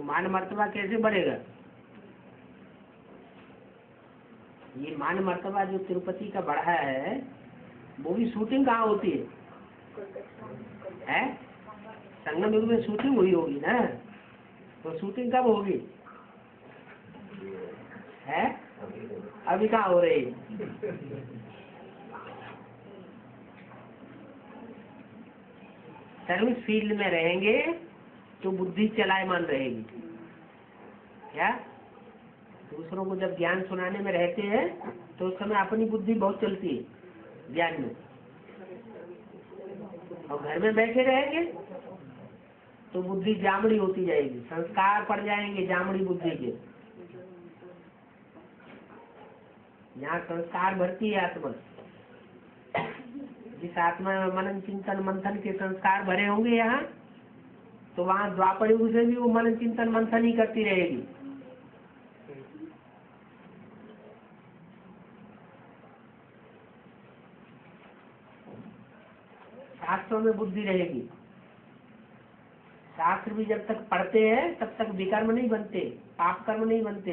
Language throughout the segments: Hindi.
तो मान मर्तबा कैसे बढ़ेगा? ये मान मर्तबा जो तिरुपति का बढ़ा है, वो भी शूटिंग कहाँ होती है? संगम युग में शूटिंग हुई होगी ना, तो शूटिंग कब होगी है? अभी कहाँ हो रही? सर्विस फील्ड में रहेंगे तो बुद्धि चलायमान रहेगी। क्या दूसरों को जब ज्ञान सुनाने में रहते हैं तो उस समय अपनी बुद्धि बहुत चलती है ज्ञान में, और घर में बैठे रहेंगे तो बुद्धि जामड़ी होती जाएगी, संस्कार पड़ जाएंगे जामड़ी बुद्धि के। यहाँ संस्कार भरती है आत्मा, जिस आत्मा में मनन चिंतन मंथन के संस्कार भरे होंगे यहाँ, तो वहाँ द्वापर युग से भी वो मनन चिंतन मंथन ही करती रहेगी। शास्त्रों में बुद्धि रहेगी। शास्त्र भी जब तक पढ़ते हैं तब तक विकर्म नहीं बनते, पाप कर्म नहीं बनते।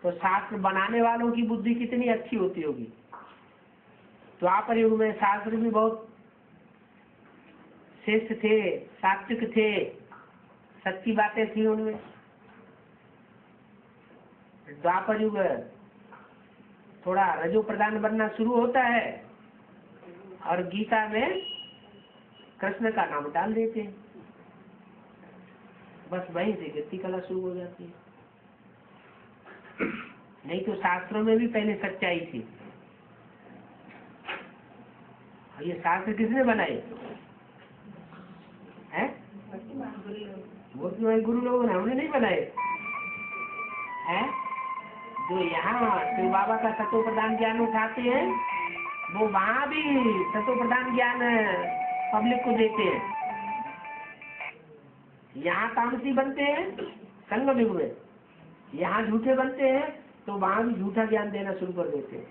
तो शास्त्र बनाने वालों की बुद्धि कितनी अच्छी होती होगी। द्वापर युग में शास्त्र भी बहुत श्रेष्ठ थे, सात्विक थे, सच्ची बातें थी उनमें। द्वापर युग थोड़ा रजो प्रदान बनना शुरू होता है और गीता में कृष्ण का नाम डाल देते हैं, बस वहीं से गति कला शुरू हो जाती है। नहीं तो शास्त्रों में भी पहले सच्चाई थी। ये शास्त्र किसने बनाए हैं? वो गुरु लोगों ने, हमने नहीं बनाए हैं। जो यहाँ शिव बाबा का तत्व प्रदान ज्ञान उठाते हैं, वो वहाँ भी तत्व प्रदान ज्ञान पब्लिक को देते हैं। यहाँ तामसी बनते हैं संगम युग में, यहाँ झूठे बनते हैं तो वहाँ भी झूठा ज्ञान देना शुरू कर देते हैं।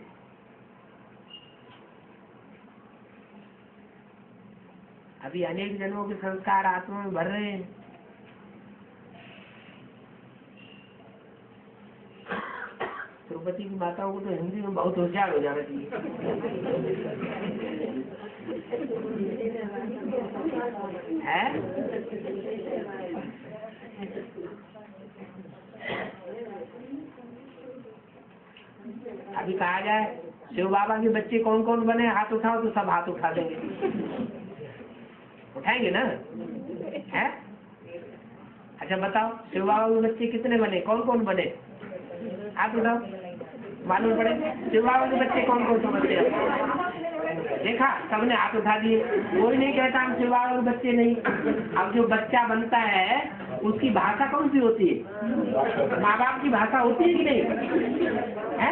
अभी अनेक जन्मों के संस्कार आत्मा में भर रहे हैं। तिरुपति की माताओं को तो हिंदी में बहुत होशियार हो जाना चाहिए। है? अभी कहा जाए शिव बाबा के बच्चे कौन कौन बने, हाथ उठाओ, तो सब हाथ उठा देंगे। उठाएंगे ना? है? अच्छा बताओ, शिव बाबा के बच्चे कितने बने, कौन कौन बने? हाथ उठाओ, मालूम पड़े शिव बाबा के बच्चे कौन कौन से बच्चे हैं। देखा, सबने हाथ उठा दिए। कोई नहीं कहता हम शिव बाबा के बच्चे नहीं। अब जो बच्चा बनता है उसकी भाषा कौन सी होती है? माँ बाप की भाषा होती है कि नहीं है?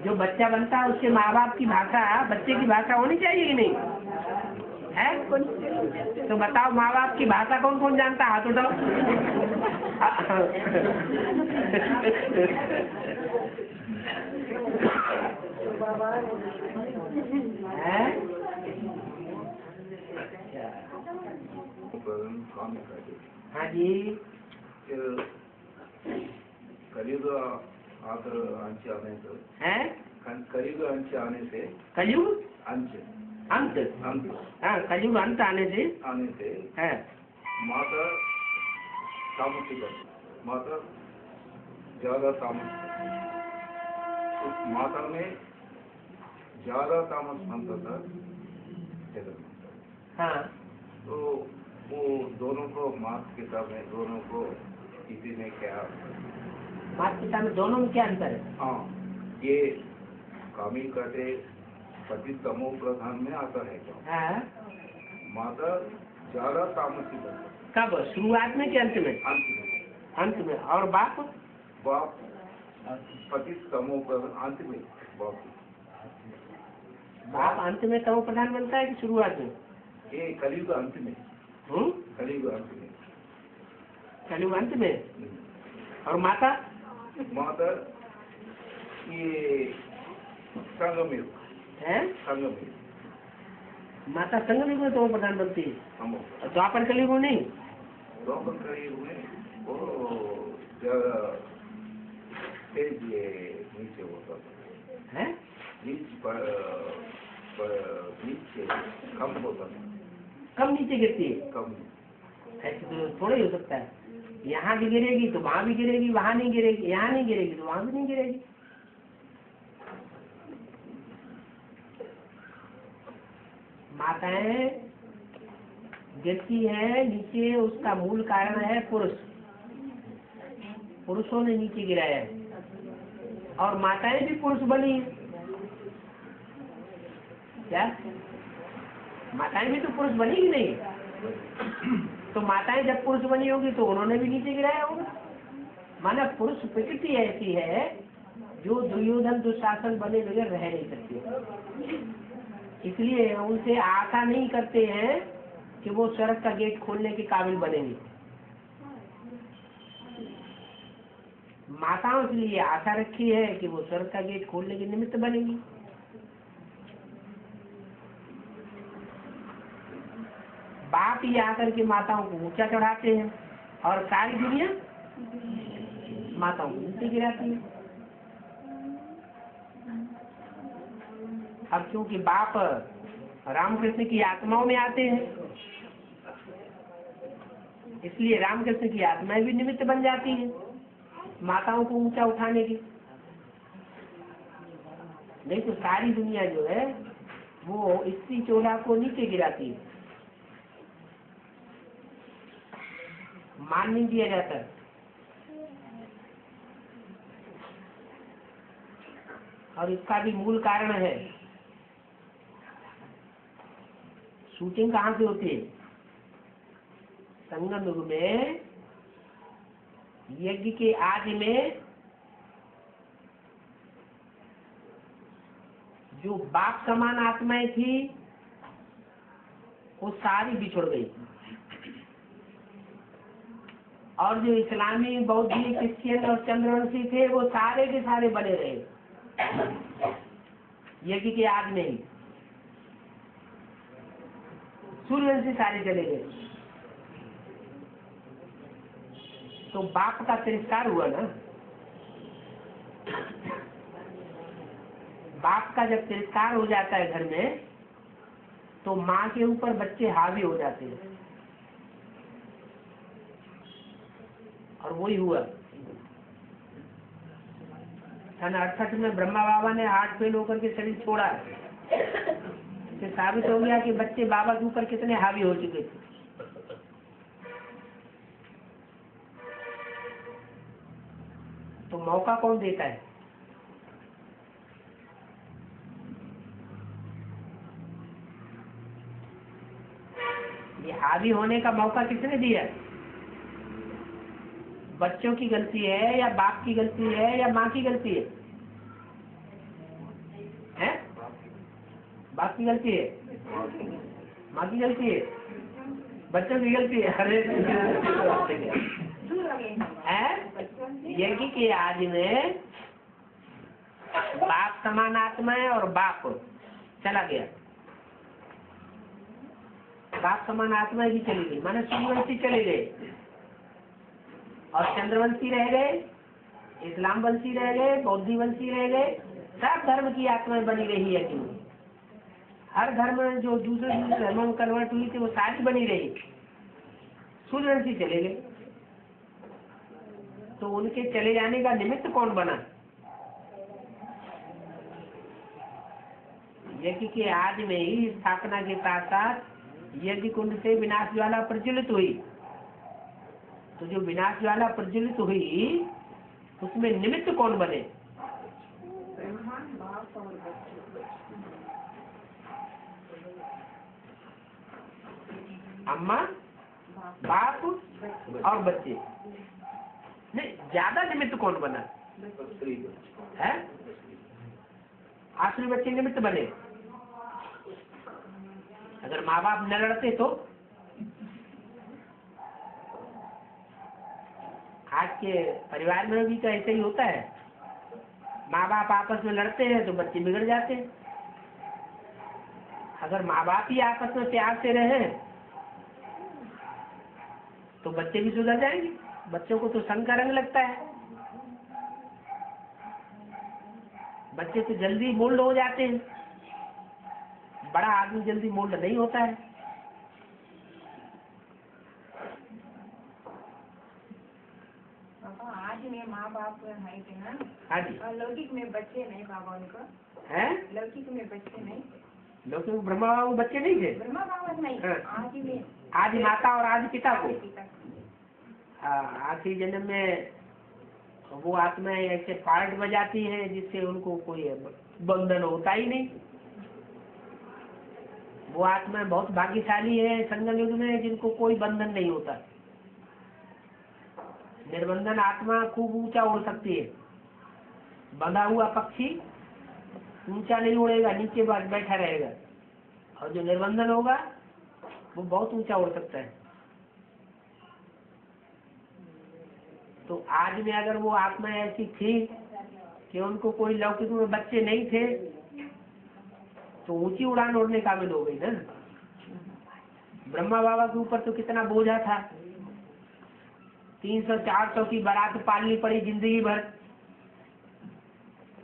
जो बच्चा बनता है उसके माँ बाप की भाषा, बच्चे की भाषा होनी चाहिए कि नहीं है? तो बताओ, माँ बाप की भाषा कौन कौन जानता? हाथ उठाओ। हाँ जी, कलयुग अंश आने से है? कलयुग अंश आने से, कलयुग अंश अंत, अंत हाँ, कलयुग अंत आने से है माता तामसी कर, माता ज्यादा तामस, उस माता में ज्यादा तामस बनता था जगत। हाँ, तो वो दोनों को मात पिता में, दोनों को किसी ने क्या, माता पिता में दोनों में क्या अंतर है? हाँ, ये कामी कहते पति तमो प्रधान में आता है क्या? हाँ, माता ज्यादा तामसी बनता, कब? शुरुआत में कि अंत में? अंत में। अंत में। और बाप? बाप पति तमो प्रधान, अंत में बाप। बाप अंत में तमो प्रधान बनता है कि शुरुआत में? ये कलयुग अंत में, कलयुग अंत में, कलयुग अंत में। और माता? माता ये संगम युग है, संगम युग, माता संगम युग में तमो प्रधान बनती है। हम द्वापर कलयुग में नहीं? द्वापर कलयुग में वो जब तेज ये नीचे होता था, है नीचे कम होता था, कम नीचे गिरती है। कम। ऐसे तो थोड़ा ही हो सकता है, यहाँ भी गिरेगी तो वहां भी गिरेगी, वहां नहीं गिरेगी, यहाँ नहीं गिरेगी तो वहां भी नहीं गिरेगी। माताएं गिरती है नीचे, उसका मूल कारण है पुरुष, पुरुषों ने नीचे गिराया है। और माताएं भी पुरुष बनी है, क्या माताएं भी तो पुरुष बनी कि नहीं? तो माताएं जब पुरुष बनी होगी तो उन्होंने भी नीचे गिराया होगा। माना पुरुष प्रकृति ऐसी है जो दुर्योधन दुशासन बने बगैर रह नहीं सकती, इसलिए उनसे आशा नहीं करते हैं कि वो स्वर्ग का गेट खोलने के काबिल बनेंगे। माताओं के लिए आशा रखी है कि वो स्वर्ग का गेट खोलने के निमित्त बनेंगी। बाप ही आकर के माताओं को ऊंचा चढ़ाते हैं और सारी दुनिया माताओं को नीचे गिराती है। अब क्योंकि बाप रामकृष्ण की आत्माओं में आते हैं, इसलिए रामकृष्ण की आत्माएं भी निमित्त बन जाती हैं माताओं को ऊंचा उठाने की। नहीं तो सारी दुनिया जो है वो स्त्री चोला को नीचे गिराती है, मान नहीं दिया जाता। और इसका भी मूल कारण है, शूटिंग कहाँ से होती है? संगम युग में यज्ञ के आदि में जो बाप समान आत्माएं थी वो सारी बिछुड़ गई, और जो इस्लामी बौद्धिक क्रिश्चियन और चंद्रवंशी थे वो सारे के सारे बने रहे यज्ञ के आदि में ही। सूर्यवंशी सारे चले गए, तो बाप का तिरस्कार हुआ ना। बाप का जब तिरस्कार हो जाता है घर में तो माँ के ऊपर बच्चे हावी हो जाते हैं, और वही हुआ। सन 68 में ब्रह्मा बाबा ने हार्ट फेल होकर के शरीर छोड़ा, इससे साबित हो गया कि बच्चे बाबा के ऊपर कितने हावी हो चुके थे। तो मौका कौन देता है? ये हावी होने का मौका किसने दिया? बच्चों की गलती है या बाप की गलती है या माँ की गलती है? हैं? बाप की गलती है, माँ की गलती है, बच्चों की गलती है? अरे यज्ञ के आदि में बाप समान आत्मा है और बाप चला गया, बाप समान आत्मा भी चली गई, माने सूर्यवंशी चले गए और चंद्रवंशी रह गए, इस्लाम वंशी रह गए, बौद्धि वंशी रह गए। सब धर्म की आत्माएं बनी रही है कि हर धर्म में जो दूसरे धर्मों में कन्वर्ट हुई थी वो सारी बनी रही, सूर्यवंशी चले गए। तो उनके चले जाने का निमित्त कौन बना? यज्ञ के आदि में ही स्थापना के साथ साथ यज्ञ कुंड से विनाश ज्वाला प्रज्वलित हुई। तो जो विनाश ज्वाला प्रज्वलित हुई उसमें निमित्त कौन बने? अम्मा, बाप और बच्चे। नहीं, ज्यादा निमित्त कौन बना है? आखिरी बच्चे निमित्त बने। अगर माँ बाप न लड़ते तो आज के परिवार में भी तो ऐसे ही होता है, माँ बाप आपस में लड़ते हैं तो बच्चे बिगड़ जाते हैं। अगर माँ बाप ही आपस में प्यार से रहे तो बच्चे भी सुधर जाएंगे। बच्चों को तो सन का रंग लगता है, बच्चे तो जल्दी मोल्ड हो जाते हैं, बड़ा आदमी जल्दी मोल्ड नहीं होता है। पापा आज में माँ बाप है कि ना, हाँ जी। और लौकिक में बच्चे नहीं बाबा उनको, है लौकिक में बच्चे नहीं, लोग ब्रह्मा बाबा को बच्चे नहीं थे, ब्रह्मा बाबा नहीं, हाँ। आज में आदि माता और आदि पिता को। पिता आखिरी जन्म में वो आत्माएं ऐसे पार्ट बजाती हैं जिससे उनको कोई बंधन होता ही नहीं। वो आत्माएं बहुत भाग्यशाली है संगम युग में जिनको कोई बंधन नहीं होता। निर्बंधन आत्मा खूब ऊंचा उड़ सकती है, बंधा हुआ पक्षी ऊंचा नहीं उड़ेगा, नीचे बैठा रहेगा, और जो निर्बंधन होगा वो बहुत ऊंचा उड़ सकता है। तो आज में अगर वो आत्मा ऐसी थी कि उनको कोई लौकिक में बच्चे नहीं थे तो ऊंची उड़ान उड़ने काबिल हो गई ना। ब्रह्मा बाबा के ऊपर तो कितना बोझा था, 300-400 की बारात पालनी पड़ी जिंदगी भर।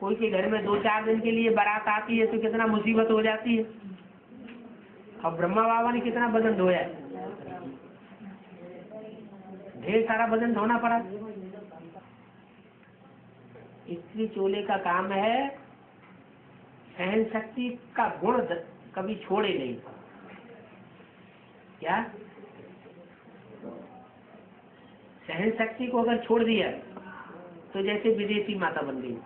कोई के घर में 2-4 दिन के लिए बारात आती है तो कितना मुसीबत हो जाती है। और ब्रह्मा बाबा ने कितना वजन ढोया, ढेर सारा वजन ढोना पड़ा। स्त्री चोले का काम है सहन शक्ति का गुण कभी छोड़े नहीं। क्या सहन शक्ति को अगर छोड़ दिया तो जैसे विदेशी माता बन गई।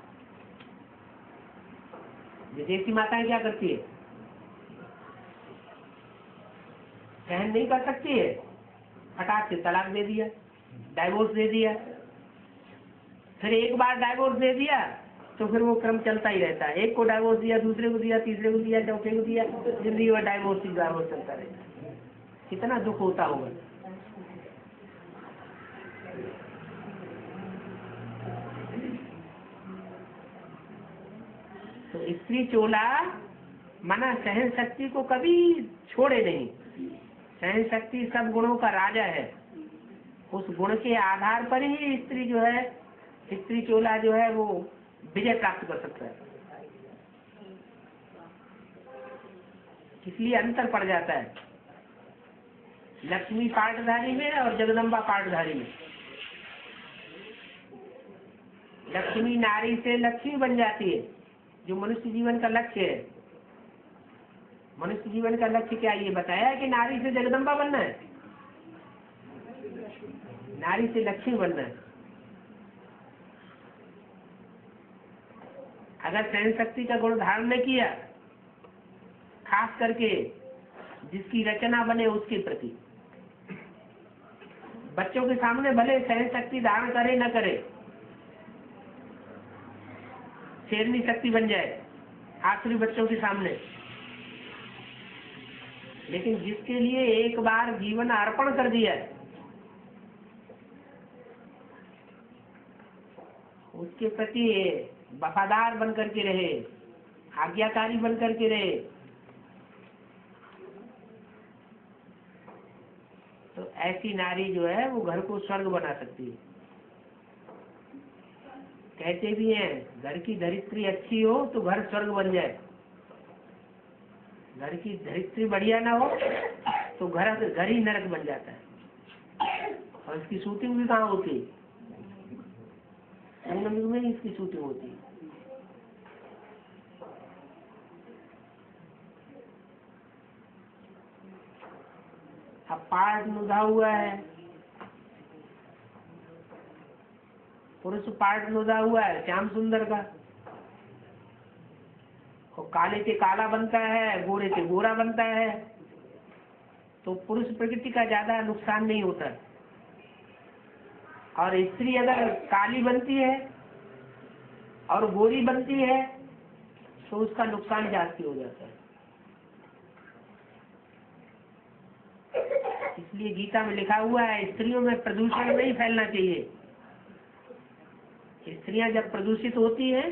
विदेशी माताएं क्या करती है, सहन नहीं कर सकती है, फटाक से तलाक दे दिया, डाइवोर्स दे दिया। फिर एक बार डाइवोर्स दे दिया तो फिर वो क्रम चलता ही रहता है। एक को डाइवोर्स दिया, दूसरे को दिया, तीसरे को दिया, चौथे को दिया, जिंदगी भर डाइवोर्स चलता रहता है। कितना दुख होता होगा। तो स्त्री चोला माना सहन शक्ति को कभी छोड़े नहीं। सहन शक्ति सब गुणों का राजा है। उस गुण के आधार पर ही स्त्री जो है, स्त्री चोला जो है वो विजय प्राप्त कर सकता है। इसलिए अंतर पड़ जाता है लक्ष्मी पाठधारी में और जगदम्बा पाठधारी में। लक्ष्मी नारी से लक्ष्मी बन जाती है, जो मनुष्य जीवन का लक्ष्य है। मनुष्य जीवन का लक्ष्य क्या ये बताया है कि नारी से जगदम्बा बनना है, नारी से लक्ष्मी बनना है। अगर सहन शक्ति का गुण धारण न किया, खास करके जिसकी रचना बने उसके प्रति, बच्चों के सामने भले सहन शक्ति धारण करे न करे, शेरनी शक्ति बन जाए आखिरी बच्चों के सामने, लेकिन जिसके लिए एक बार जीवन अर्पण कर दिया उसके प्रति वफादार बन करके रहे, आज्ञाकारी बन करके रहे, तो ऐसी नारी जो है वो घर को स्वर्ग बना सकती है। कहते भी हैं घर की धरित्री अच्छी हो तो घर स्वर्ग बन जाए, घर की धरित्री बढ़िया ना हो तो घर ही नरक बन जाता है। और इसकी शूटिंग भी कहाँ होती है, संगम युग में ही इसकी शूटिंग होती है। अब पाठ नुधा हुआ है, पुरुष पाठ नुधा हुआ है श्याम सुंदर का, और काले से काला बनता है, गोरे से गोरा बनता है, तो पुरुष प्रकृति का ज्यादा नुकसान नहीं होता। और स्त्री अगर काली बनती है और गोरी बनती है तो उसका नुकसान जास्ती हो जाता है। इसलिए गीता में लिखा हुआ है स्त्रियों में प्रदूषण नहीं फैलना चाहिए। स्त्रियां जब प्रदूषित होती हैं,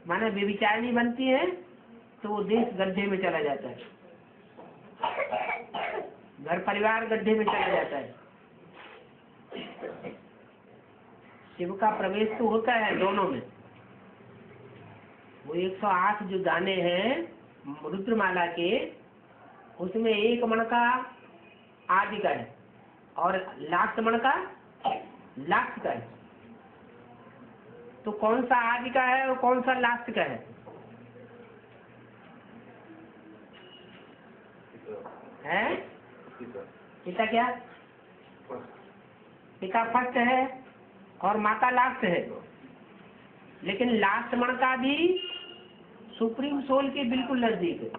माने व्यभिचारिणी बनती हैं, तो वो देश गड्ढे में चला जाता है, घर परिवार गड्ढे में चला जाता है। शिव का प्रवेश तो होता है दोनों में। वो 108 जो दाने हैं रुद्रमाला के, उसमें एक मण का आदि का है और लास्ट मण का लास्ट का है। तो कौन सा आदि का है और कौन सा लास्ट का है? हैं? पिता क्या? पिता फर्स्ट है और माता लास्ट है। लेकिन लास्ट मण का भी सुप्रीम सोल के बिल्कुल नजदीक है।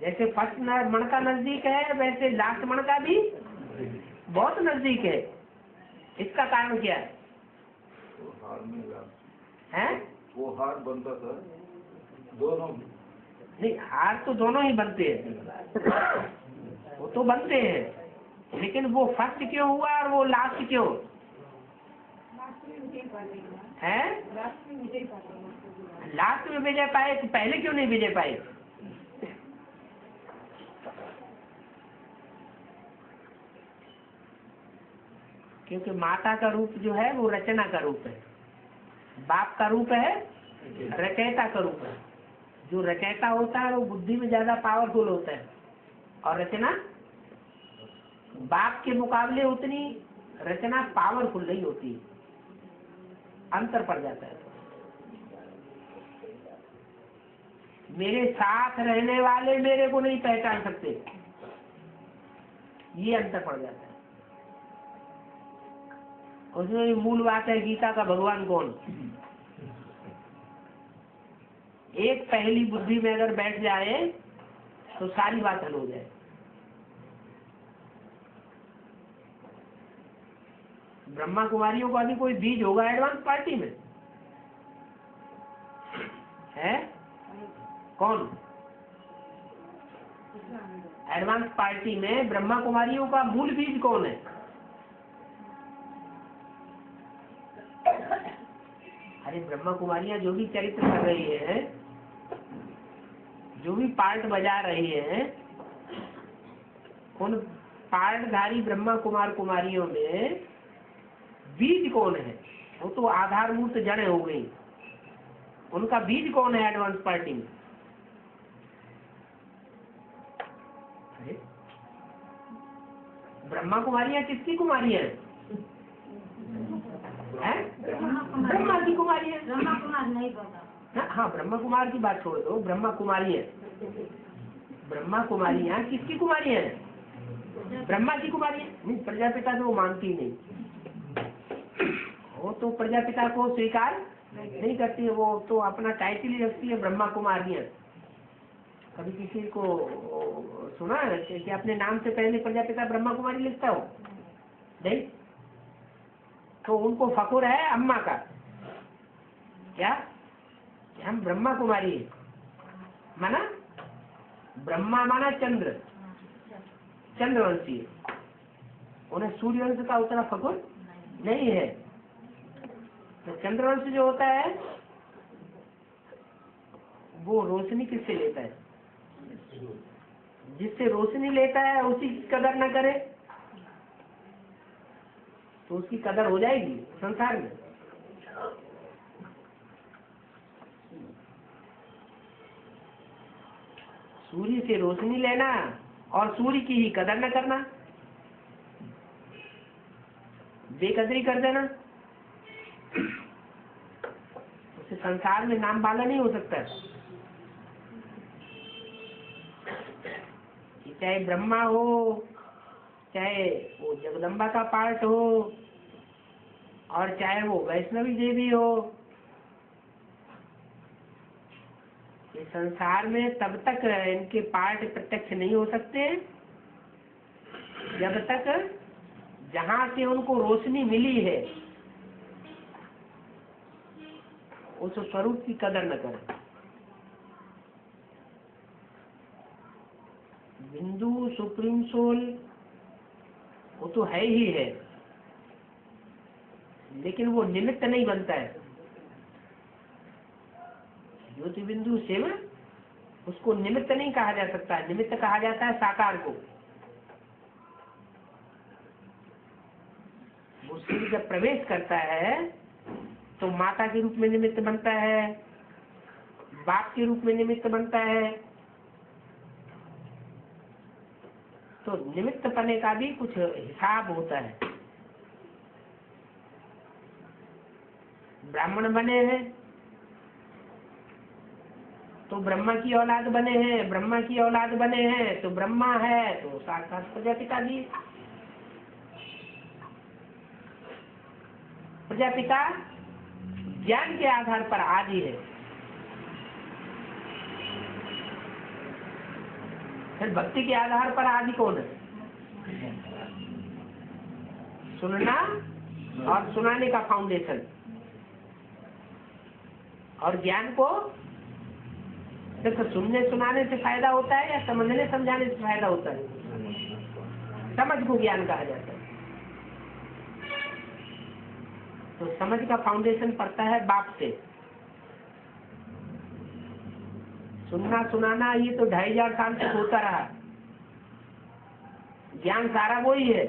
जैसे फर्स्ट मण का नजदीक है, वैसे लास्ट मण का भी बहुत नजदीक है। इसका कारण क्या है? हैं? वो हार बनता था दोनों। नहीं, हार तो दोनों ही बनते हैं, वो तो बनते हैं, लेकिन वो फर्स्ट क्यों हुआ और वो लास्ट क्यों है? लास्ट में विजय पाए तो पहले क्यों नहीं विजय पाए? क्योंकि माता का रूप जो है वो रचना का रूप है, बाप का रूप है रचयिता का रूप है। जो रचयिता होता है वो बुद्धि में ज्यादा पावरफुल होता है, और रचना बाप के मुकाबले उतनी रचना पावरफुल नहीं होती, अंतर पड़ जाता है। मेरे साथ रहने वाले मेरे को नहीं पहचान सकते, ये अंतर पड़ जाता है। उसमें भी मूल बात है गीता का भगवान कौन। एक पहली बुद्धि में अगर बैठ जाए तो सारी बात हल हो जाए। ब्रह्मा कुमारियों का भी कोई बीज होगा एडवांस पार्टी में है? कौन? एडवांस पार्टी में ब्रह्मा कुमारियों का मूल बीज कौन है? अरे ब्रह्मा कुमारियां जो भी चरित्र कर रही है, जो भी पार्ट बजा रही है, उन पार्टधारी ब्रह्मा कुमार कुमारियों में बीज कौन है? वो तो आधारभूत जड़ हो गई, उनका बीज कौन है एडवांस पार्टी में? अरे ब्रह्मा कुमारियां किसकी कुमारियां हैं? ब्रह्मा की कुमारी है। ब्रह्मा कुमार नहीं पता। हाँ, ब्रह्मा कुमार की बात छोड़ दो, ब्रह्मा कुमारी है। ब्रह्मा कुमारियां किसकी कुमारी है? ब्रह्मा की कुमारी है। नहीं, प्रजापिता तो वो मानती नहीं, वो तो प्रजापिता को स्वीकार नहीं करती है, वो तो अपना टाइटल ही रखती है ब्रह्मा कुमारियां। कभी किसी को सुना है कि अपने नाम से पहले प्रजापिता ब्रह्मा कुमारी लिखता हो? नहीं। तो उनको फकुर है अम्मा का, क्या हम ब्रह्मा कुमारी है। माना ब्रह्मा माना चंद्र, चंद्रवंशी है, उन्हें सूर्यवंश का उतना फकुर नहीं है। तो चंद्रवंश जो होता है वो रोशनी किससे लेता है? जिससे रोशनी लेता है उसी की कदर न करे तो उसकी कदर हो जाएगी संसार में? सूर्य से रोशनी लेना और सूर्य की ही कदर न करना, बेकदरी कर देना, उससे संसार में नाम वाला नहीं हो सकता। चाहे ब्रह्मा हो, चाहे वो जगदम्बा का पार्ट हो, और चाहे वो वैष्णवी देवी हो, ये संसार में तब तक इनके पार्ट प्रत्यक्ष नहीं हो सकते जब तक जहां से उनको रोशनी मिली है उस स्वरूप की कदर न करें। बिंदु सुप्रीम सोल वो तो है ही है, लेकिन वो निमित्त नहीं बनता है। ज्योति बिंदु शिव, उसको निमित्त नहीं कहा जा सकता, निमित्त कहा जाता है साकार को। वो जब प्रवेश करता है तो माता के रूप में निमित्त बनता है, बाप के रूप में निमित्त बनता है। तो निमित्त पने का भी कुछ हिसाब होता है। ब्राह्मण बने हैं तो ब्रह्मा की औलाद बने हैं, ब्रह्मा की औलाद बने हैं तो ब्रह्मा है तो साक्षात प्रजापिता भी। प्रजापिता ज्ञान के आधार पर आदि है। फिर भक्ति के आधार पर आदि कौन है? सुनना और सुनाने का फाउंडेशन। और ज्ञान को सिर्फ सुनने सुनाने से फायदा होता है या समझने समझाने से फायदा होता है? समझ को ज्ञान कहा जाता है। तो समझ का फाउंडेशन पड़ता है बाप से। सुनना सुनाना ये तो 2500 साल तक होता रहा। ज्ञान सारा वही है।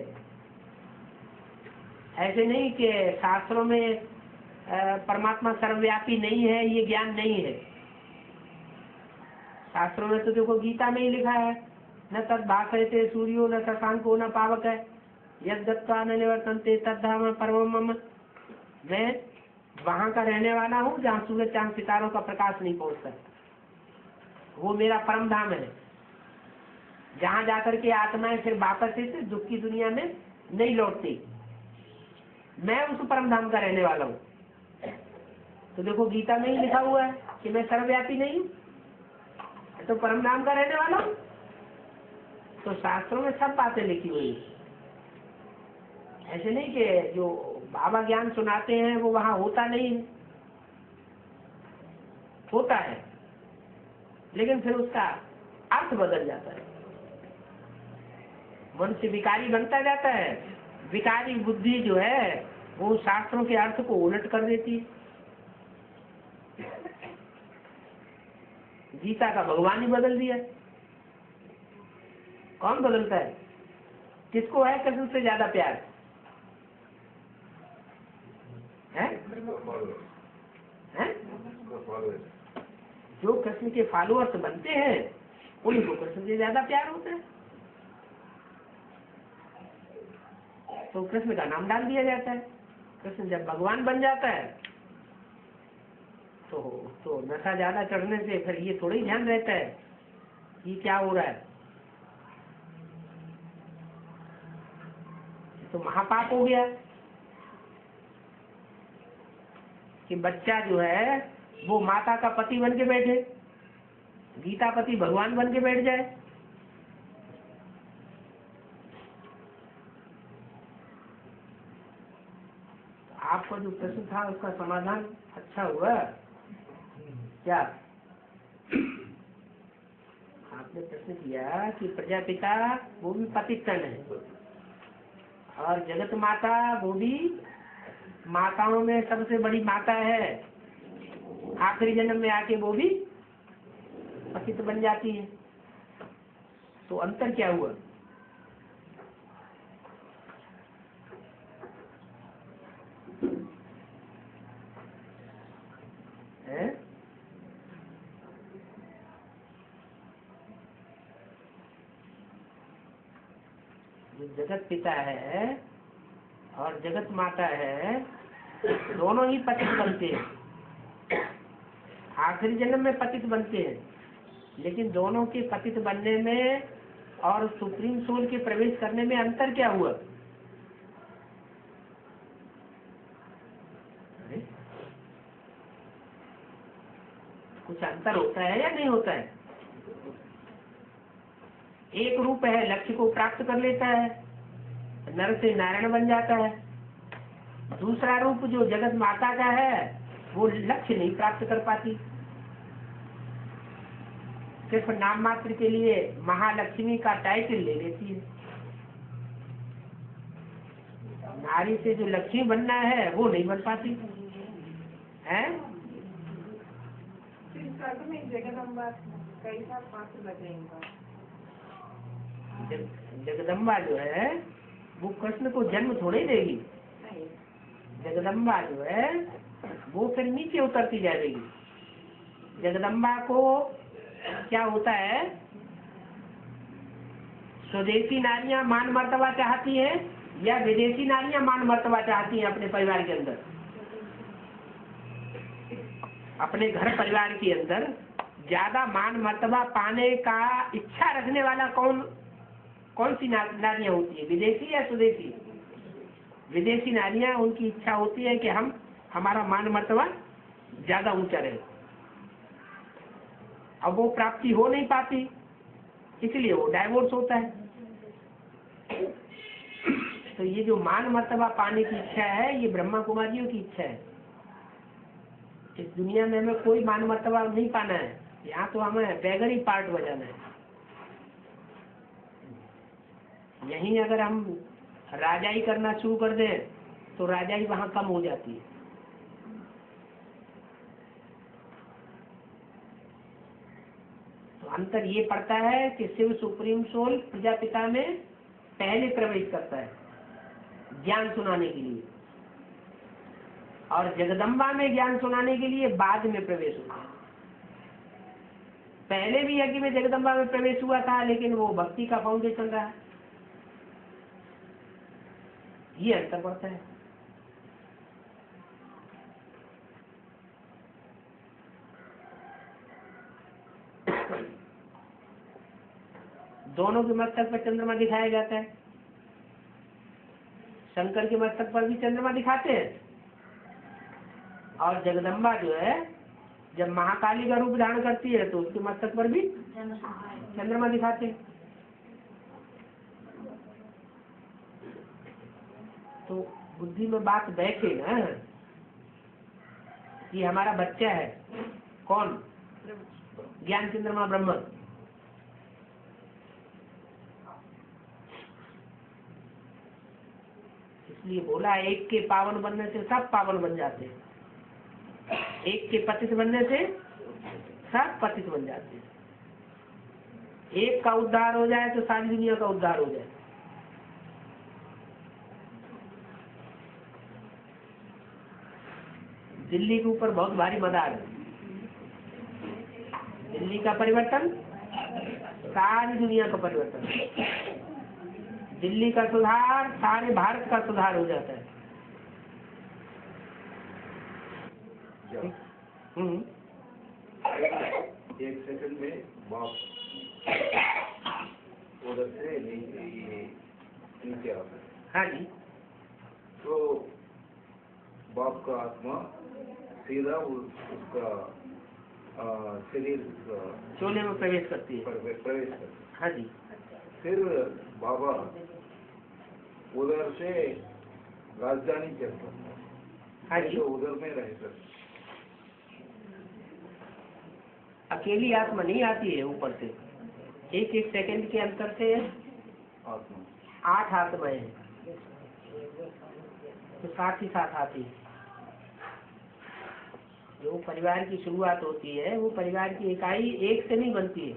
ऐसे नहीं कि शास्त्रों में परमात्मा सर्वव्यापी नहीं है, ये ज्ञान नहीं है। शास्त्रों में तो देखो गीता में ही लिखा है, न तद भाषयते सूर्यो न शशांको न पावक है, यद दत्वा न निवर्तन्ते तद्धाम परमम मम। मैं वहां का रहने वाला हूँ जहाँ सूरज चांद सितारों का प्रकाश नहीं पहुँचता। वो मेरा परम धाम है, जहाँ जाकर के आत्माएं फिर वापस से दुख की दुनिया में नहीं लौटती। मैं उस परम धाम का रहने वाला हूँ। तो देखो गीता में ही लिखा हुआ है कि मैं सर्वव्यापी नहीं हूँ, तो परम धाम का रहने वाला हूँ। तो शास्त्रों में सब बातें लिखी हुई। ऐसे नहीं कि जो बाबा ज्ञान सुनाते हैं वो वहां होता नहीं है, होता है, लेकिन फिर उसका अर्थ बदल जाता है। मनुष्य विकारी बनता जाता है। विकारी बुद्धि जो है वो शास्त्रों के अर्थ को उलट कर देती है। गीता का भगवान ही बदल दिया। कौन बदलता है? किसको है कृष्ण से ज्यादा प्यार है? जो कृष्ण के फॉलोअर्स बनते हैं उनको कृष्ण से ज्यादा प्यार होता है। तो कृष्ण का नाम डाल दिया जाता है। कृष्ण जब भगवान बन जाता है तो नशा ज्यादा चढ़ने से फिर ये थोड़ा ही ध्यान रहता है ये क्या हो रहा है। तो महापाप हो गया कि बच्चा जो है वो माता का पति बन के बैठे, गीता पति भगवान बन के बैठ जाए। आपका जो प्रश्न था उसका समाधान अच्छा हुआ क्या? आपने प्रश्न किया कि प्रजापिता वो भी पतित तन है और जगत माता वो भी माताओं में सबसे बड़ी माता है। आखिरी जन्म में आके वो भी पतित बन जाती है। तो अंतर क्या हुआ? है? जो जगत पिता है और जगत माता है दोनों ही पतित बनते हैं। आखिरी जन्म में पतित बनते हैं, लेकिन दोनों के पतित बनने में और सुप्रीम सोल के प्रवेश करने में अंतर क्या हुआ? कुछ अंतर होता है या नहीं होता है? एक रूप है लक्ष्य को प्राप्त कर लेता है, नर से नारायण बन जाता है। दूसरा रूप जो जगत माता का है वो लक्ष्य नहीं प्राप्त कर पाती, सिर्फ नाम मात्र के लिए महालक्ष्मी का टाइटल ले लेती है। नारी से जो लक्ष्मी बनना है वो नहीं बन पाती है। जगदम्बा जो है वो कृष्ण को जन्म थोड़े देगी, जगदम्बा जो है वो फिर नीचे उतरती जाएगी। जगदम्बा को क्या होता है, स्वदेशी नारियां मान मर्तबा चाहती हैं या विदेशी नारियां मान मर्तबा चाहती हैं अपने परिवार के अंदर? अपने घर परिवार के अंदर ज्यादा मान मर्तबा पाने का इच्छा रखने वाला कौन सी नारियां होती है, विदेशी या स्वदेशी? विदेशी नारियां, उनकी इच्छा होती है कि हमारा मान मर्तबा ज्यादा ऊंचा रहे। अब वो प्राप्ति हो नहीं पाती, इसलिए वो डाइवोर्स होता है। तो ये जो मान मर्तबा पाने की इच्छा है, ये ब्रह्मा कुमारियों की इच्छा है। इस दुनिया में हमें कोई मान मर्तबा नहीं पाना है, यहाँ तो हमें बैगरी पार्ट बजाना है। यहीं अगर हम राजाई करना शुरू कर दें तो राजाई वहां कम हो जाती है। तो अंतर ये पड़ता है कि शिव सुप्रीम सोल प्रजापिता में पहले प्रवेश करता है ज्ञान सुनाने के लिए, और जगदम्बा में ज्ञान सुनाने के लिए बाद में प्रवेश होता है। पहले भी यज्ञ में जगदम्बा में प्रवेश हुआ था, लेकिन वो भक्ति का फाउंडेशन रहा। ये अंतर पड़ता है। दोनों के मस्तक पर चंद्रमा दिखाया जाता है। शंकर के मस्तक पर भी चंद्रमा दिखाते हैं, और जगदम्बा जो है जब महाकाली का रूप धारण करती है तो उसके मस्तक पर भी चंद्रमा दिखाते हैं। तो बुद्धि में बात बैठे ना कि हमारा बच्चा है कौन, ज्ञान चंद्रमा ब्रह्म। इसलिए बोला एक के पावन बनने से सब पावन बन जाते हैं, एक के पतित बनने से सब पतित बन जाते हैं। एक का उद्धार हो जाए तो सारी दुनिया का उद्धार हो जाए। दिल्ली के ऊपर बहुत भारी मदार है। दिल्ली का परिवर्तन सारी दुनिया का परिवर्तन, दिल्ली का सुधार सारे भारत का सुधार हो जाता है। एक सेकंड में बाप उधर से नीचे आता है। हाँ जी। तो बाप का आत्मा सीधा उसका शरीर चोले में प्रवेश करती है। प्रवेश करती है। हाँ जी। फिर बाबा उधर से राजधानी चलता है। हाँ जी। तो उधर में रहता है। अकेली आत्मा नहीं आती है ऊपर से, एक एक सेकंड के अंतर से आत्मा 8 आत्माएं हैं तो साथ ही साथ आती है। जो परिवार की शुरुआत होती है वो परिवार की इकाई एक से नहीं बनती है,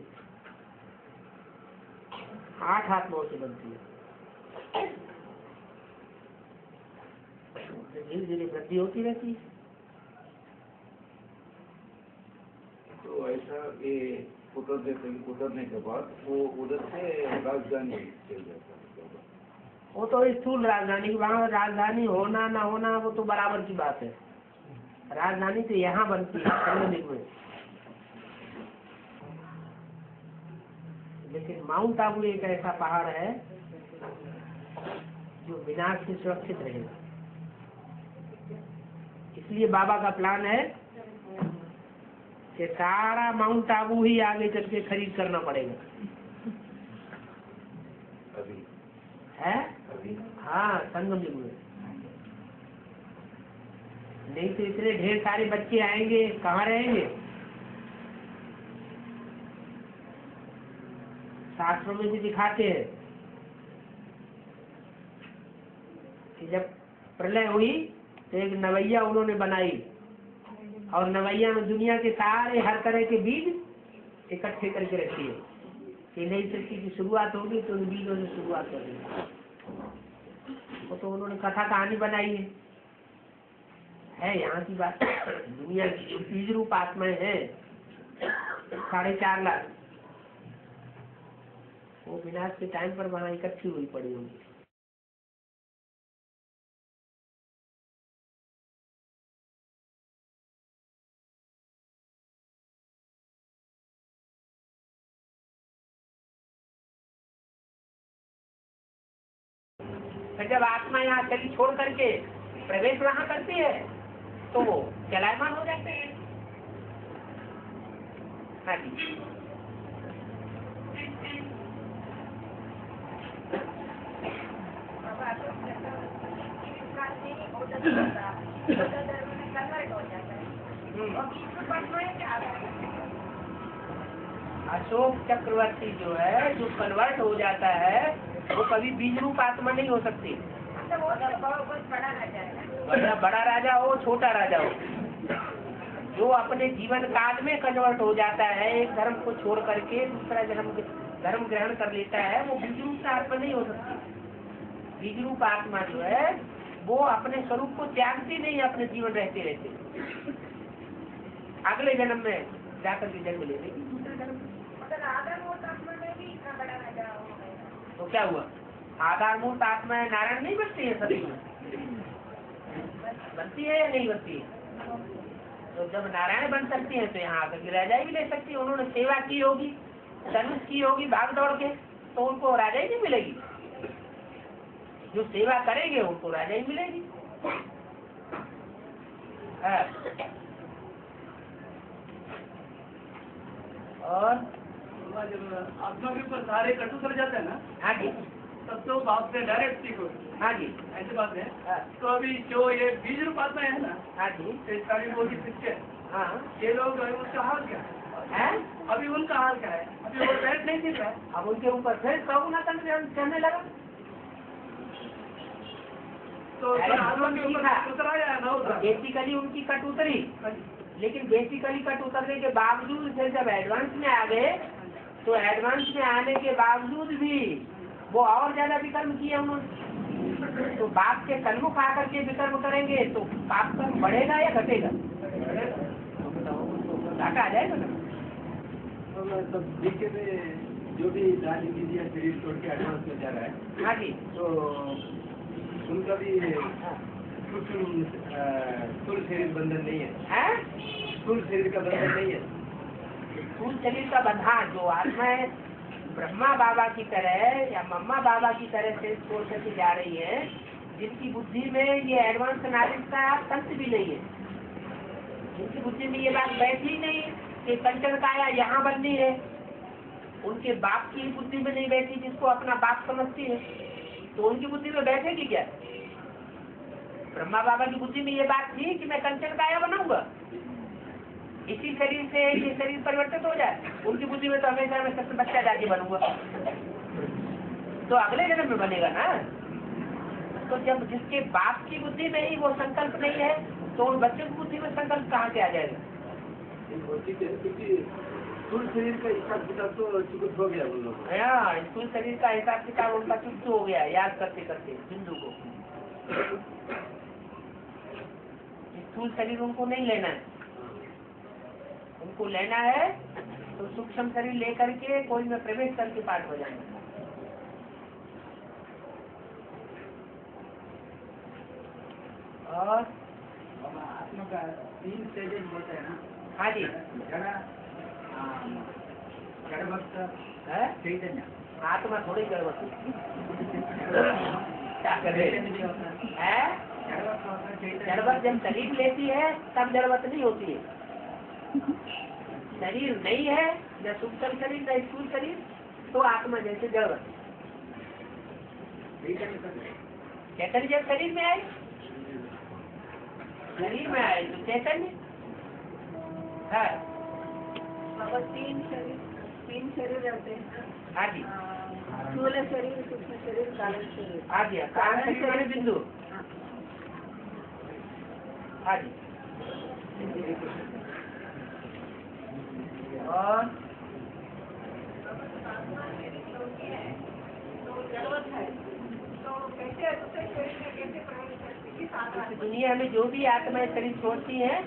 8 आत्माओं से बनती है। धीरे धीरे वृद्धि होती रहती है। तो ऐसा ये उतरने के बाद वो उधर से राजधानी चल जाता है। वो तो स्थूल राजधानी, वहाँ राजधानी होना ना होना वो तो बराबर की बात है। राजधानी तो यहाँ बनती है संगमिक में। लेकिन माउंट आबू एक ऐसा पहाड़ है जो विनाश से सुरक्षित रहेगा। इसलिए बाबा का प्लान है कि सारा माउंट आबू ही आगे चल के खरीद करना पड़ेगा। अभी है? अभी हाँ, संगम युग में। नहीं तो इतने ढेर सारे बच्चे आएंगे, कहाँ रहेंगे? शास्त्रों में भी दिखाते हैं कि जब प्रलय हुई तो एक नवैया उन्होंने बनाई, और नवैया में दुनिया के सारे हर तरह के बीज इकट्ठे करके रखी है कि नई सृष्टि की शुरुआत होगी तो उन बीजों से शुरुआत करेंगे। वो तो उन्होंने कथा कहानी बनाई है। है यहाँ की बात। दुनिया की जो बीज रूप आत्माएं हैं 4.5 लाख, वो विनाश के टाइम पर वहाँ इकट्ठी हुई पड़ी होंगी। तो जब आत्मा यहाँ शरीर छोड़ करके प्रवेश वहाँ करती है तो वो चलायमान हो जाते हैं। हाँ जी, अशोक चक्रवर्ती जो है, जो कन्वर्ट हो जाता है, वो कभी बीज रूप आत्मा नहीं हो सकती। बड़ा राजा हो, छोटा राजा हो, जो अपने जीवन काल में कन्वर्ट हो जाता है, एक धर्म को छोड़ करके दूसरा धर्म ग्रहण कर लेता है, वो बीज रूप आत्मा नहीं हो सकती। बीज रूप आत्मा जो है वो अपने स्वरूप को त्यागती नहीं, अपने जीवन रहते रहते अगले जन्म में जाकर के जन्म ले लेगी दूसरे जन्म में। तो क्या हुआ, आधारभूत आत्मा है, नारायण नहीं बनती है, सभी बनती है या नहीं बनती है? तो जब नारायण बन सकती है तो यहाँ आकर के राजा भी ले सकती है। उन्होंने सेवा की होगी, सर्विस की होगी भाग दौड़ के, तो उनको राजा ही नहीं मिलेगी। जो सेवा करेंगे उनको राजा ही मिलेगी। और आत्मा के ऊपर सारे कटु कर जाते हैं ना। हाँ जी, तब तो बाप से डायरेक्ट सीखो। हाँ जी, ऐसी बात है। तो अभी जो ये बीज रूप आत्मा है ना, हाँ जी, हाँ, ये लोग उसका हाल क्या है? अभी उनका हाल क्या है? अभी वो बैठ नहीं सीख रहा है। अब उनके ऊपर फिर सगुना चढ़ने लगा। तो आत्मा के ऊपर उतर आया है ना। बेसिकली उनकी कट उतरी, लेकिन बेसिकली कट उतरने के बावजूद फिर जब एडवांस में आ गए, तो एडवांस में आने के बावजूद भी वो और ज्यादा विकर्म किए उन्होंने। तो बाप के सन्मुख आकर के विकर्म करेंगे तो पाप कर्म बढ़ेगा या घटेगा? घाटा आ जाएगा ना। तब देखिए में जो भी राजनीति या शरीर छोड़ के एडवांस में जा रहा है, हाँ जी, तो उनका भी स्थूल शरीर बंधन नहीं है, स्थूल शरीर का बंधन नहीं है। स्थूल शरीर का बंधन जो आत्मा है ब्रह्मा बाबा की तरह या मम्मा बाबा की तरह से छोड़ करके जा रही है, जिनकी बुद्धि में ये एडवांस नॉलेज का तंत्र भी नहीं है, जिनकी बुद्धि में ये बात बैठी नहीं कि कंचन काया यहाँ बननी है, उनके बाप की बुद्धि में नहीं बैठी जिसको अपना बाप समझती है, तो उनकी बुद्धि में बैठेगी क्या? ब्रह्मा बाबा की बुद्धि में ये बात थी कि मैं कंचन काया बनाऊंगा, इसी शरीर से ये शरीर परिवर्तित हो जाए। उनकी बुद्धि में तो हमेशा मैं सबसे बच्चा जाके बनूंगा, तो अगले जन्म में बनेगा ना। तो जब जिसके बाप की बुद्धि में ही वो संकल्प नहीं है, तो उन बच्चे की बुद्धि में संकल्प कहाँ से आ जाएगा? स्थूल शरीर का हिसाब किताब तो चुकत हो गया उन लोगों को। हाँ, स्थूल शरीर का हिसाब किताब उनका चुप हो गया याद करते करते बिंदु को। स्थूल शरीर उनको नहीं लेना है, उनको लेना है तो सूक्ष्म शरीर लेकर के कोई में प्रवेश करके पाठ हो जाएंगे। और आत्मा का 3 स्टेजेस होते हैं ना। हाँ जी, जड़वत्त है चैतन्य। आत्मा थोड़ी जड़वत क्या कर रहे हैं? जड़वत जब शरीर लेती है तब जड़वत नहीं होती है। शरीर नहीं है, न सूक्ष्म शरीर न स्थूल शरीर, तो आत्मा जैसे जड़वत। चैतन्य जब शरीर में आए, शरीर में आए तो चैतन्य है। तीन शरीर रहते हैं। हाँ जी, स्थूल शरीर, सूक्ष्म शरीर, कारण शरीर। हाँ जी, कारण शरीर वाले बिंदु। हाँ जी, और जरूरत है तो कैसे दूसरे शरीर में कैसे प्रवेश करती है? इस दुनिया में जो भी आत्माएं शरीर छोड़ती हैं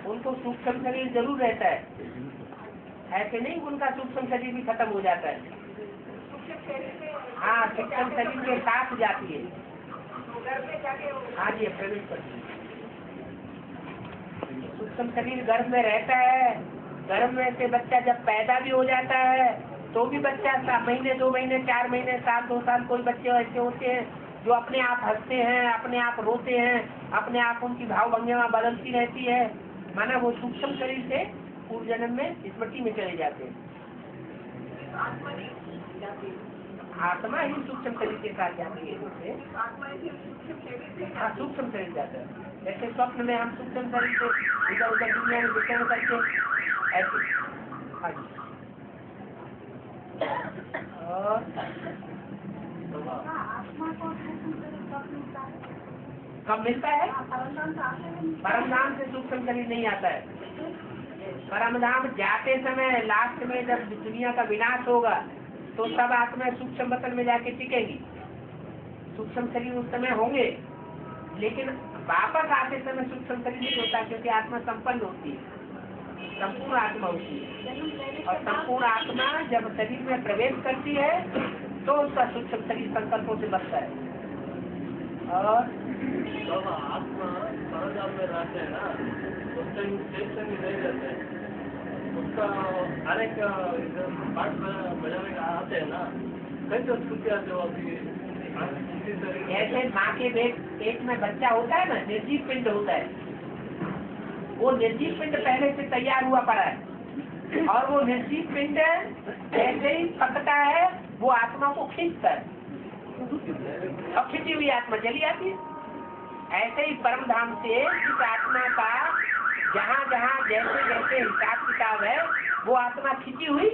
उनको सूक्ष्म शरीर जरूर रहता है, ऐसे नहीं उनका सूक्ष्म शरीर भी खत्म हो जाता है। हाँ, सूक्ष्म शरीर के साथ जाती है। हाँ जी, प्रवेश करती है। सूक्ष्म शरीर गर्भ में रहता है, गर्भ में से बच्चा जब पैदा भी हो जाता है तो भी बच्चा महीने 2 महीने 4 महीने साल 2 साल, कोई बच्चे ऐसे होते हैं जो अपने आप हंसते हैं, अपने आप रोते हैं, अपने आप उनकी भाव भंगिमा बदलती रहती है, माना वो सूक्ष्म शरीर से पूर्व जन्म में स्मृति में चले जाते हैं। आत्मा ही सूक्ष्म शरीर के साथ जाती है। हाँ, सूक्ष्म शरीर जाता है। जैसे स्वप्न में हम सूक्ष्म शरीर से इधर उधर दुनिया में विचरण करके ऐसे। हाँ जी। और कब मिलता है? परमधाम से सूक्ष्म शरीर नहीं आता है। परमधाम जाते समय लास्ट में जब दुनिया का विनाश होगा तो सब आत्मा सूक्ष्म वतन में जाके टिकेगी, सूक्ष्म शरीर उस समय होंगे, लेकिन वापस आते समय सूक्ष्म शरीर नहीं होता, क्योंकि आत्मा संपन्न होती है, संपूर्ण आत्मा होती है। और संपूर्ण आत्मा जब शरीर में प्रवेश करती है तो उसका सूक्ष्म शरीर संकल्पों से बचता है। और जब आत्मा परमधाम में रहते हैं ना, उस टाइम टेंशन में नहीं रहते हैं, उसका अनेक पाठ बजाने का आते हैं ना, कैसे छूट जाते हो अभी? ऐसे माँ के पेट में बच्चा होता है ना, निर्जीव पिंड होता है, वो निर्जीव पिंड पहले से तैयार हुआ पड़ा है, और वो निर्जीव पिंड जैसे ही पकता है वो आत्मा को खींचता है, और खींची हुई आत्मा चली आती है। ऐसे ही परम धाम से इस आत्मा का जहाँ जहाँ जैसे जैसे हिसाब किताब है वो आत्मा खींची हुई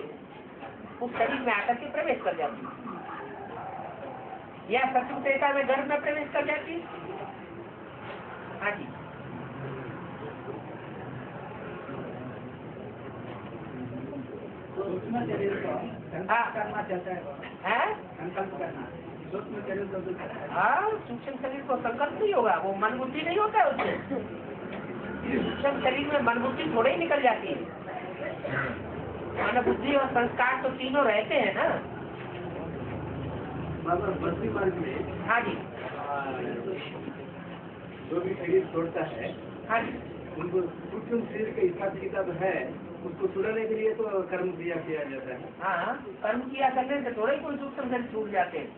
उस शरीर में आकर के प्रवेश कर जाती है, या सत्युतेता में गर्भ में प्रवेश कर जाती है। हाँ जी। सूक्ष्म शरीर को संकल्प करना चाहता है, संकल्प करना सूक्ष्म शरीर को। हाँ, सूक्ष्म शरीर को संकल्प नहीं होगा, वो मन बुद्धि नहीं होता है उससे। सूक्ष्म शरीर में मन बुद्धि थोड़े ही निकल जाती है, मन बुद्धि और संस्कार तो तीनों रहते हैं ना। भक्ति मार्ग में हाँ जी, जो भी शरीर छोड़ता है, हाँ जी, उनको सूक्ष्म शरीर का हिसाब किताब है, उसको छुड़ाने के लिए तो कर्म किया जाता है। हाँ, कर्म किया करने से थोड़े कोई सूक्ष्म शरीर छूट जाते हैं,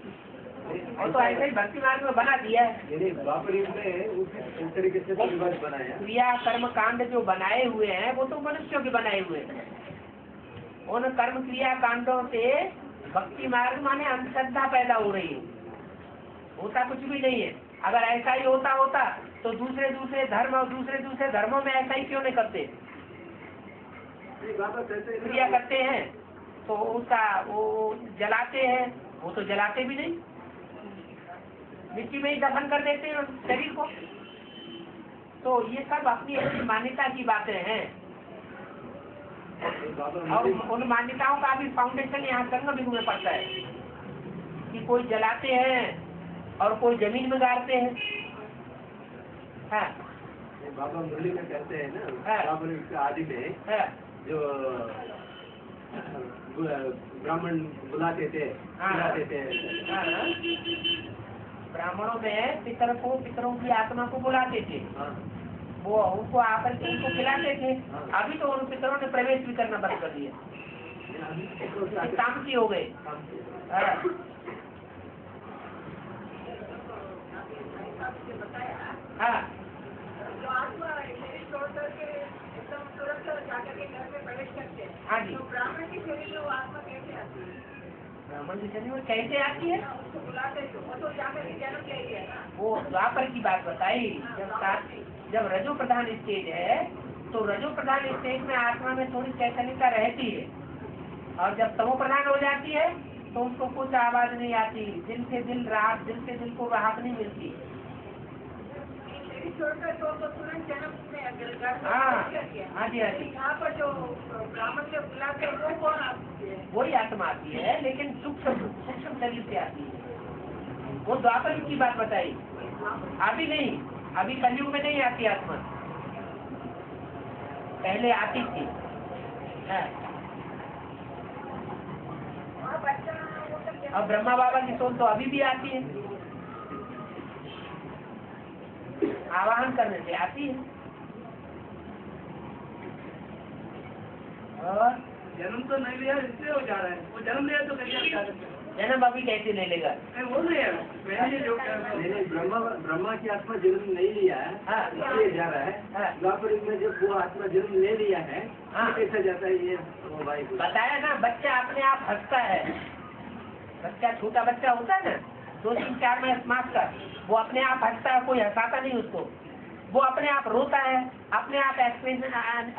और तो ऐसे ही भक्ति मार्ग में बना दिया है। यानी द्वापर युग में उस तरीके से तो विवाद बनाया। क्रिया कर्म कांड जो बनाए हुए हैं वो तो मनुष्यों के बनाए हुए हैं। उन कर्म क्रिया कांडों से भक्ति मार्ग माने अंधश्रद्धा पैदा हो रही है, होता कुछ भी नहीं है। अगर ऐसा ही होता तो दूसरे धर्म और दूसरे धर्मों में ऐसा ही क्यों नहीं करते? क्रिया करते हैं तो उसका वो जलाते हैं, वो तो जलाते भी नहीं, मिट्टी में ही दफन कर देते हैं शरीर को। तो ये सब अपनी अपनी मान्यता की बातें हैं, और उन मान्यताओं का भी फाउंडेशन यहाँ संगम युग में पड़ता है कि कोई जलाते हैं और कोई जमीन में गाड़ते हैं। हाँ, बाबा मुरली में कहते हैं ना, हाँ, बाबा युग के आदि में हाँ, जो ब्राह्मण बुलाते थे, खिलाते थे। हाँ, ब्राह्मणों में पितरों की आत्मा को बुलाते थे, वो उनको आकर के उनको खिलाते थे। अभी तो उन पितरों ने प्रवेश भी करना बंद कर दिया, तामसी हो गए। हाँ, जो आत्मा शरीर छोड़ करके एकदम तुरंत जाकर के घर में प्रवेश करते हैं, हाँ जी, तो ब्राह्मण के शरीर में वो आत्मा कैसे आती है? ब्राह्मण के शरीर में कैसे आती है? उसको बुलाते हैं, वो तो जाकर के जन्म ले लिया ना। वो द्वापर की बात बताई। जब रजो प्रधान स्टेज है तो रजो प्रधान स्टेज में आत्मा में थोड़ी चैतन्यता रहती है, और जब तमो प्रधान हो जाती है तो उसको कुछ आवाज नहीं आती, दिल से दिल को राहत नहीं मिलती। शरीर छोड़कर तो तुरंत जन्म में हाँ जी, हाँ जी, यहाँ पर जो ब्राह्मण के बुलाते हैं वो कौन आती है? वही आत्मा आती है, लेकिन सूक्ष्म शरीर से आती है। वो द्वापर की बात बताई, अभी नहीं। अभी कलयुग में नहीं आती आत्मा, पहले आती थी। वहाँ बच्चा वो सब क्या- अब ब्रह्मा बाबा की सोल तो अभी भी आती है, आवाहन करने से आती है। और जन्म तो नहीं लिया इसलिए हो जा रहा है, वो जन्म लिया तो कैसे जा सकते हैं? जन्म अभी कैसे ले लेगा? नहीं, वो नहीं है, मैंने जो कहा नहीं नहीं, ब्रह्मा की आत्मा जन्म नहीं लिया है, हाँ। इसलिए जा रहा हाँ। है। द्वापर युग में जब वो आत्मा जन्म ले लिया है, हाँ। तो कैसे जाता है ये वो भाई को? बताया ना, बच्चा अपने आप हंसता है। बच्चा, छोटा बच्चा होता है ना 2-3-4 मास का, वो अपने आप हंसता है, कोई हंसाता नहीं उसको। वो अपने आप रोता है, अपने आप एक्सप्रेशन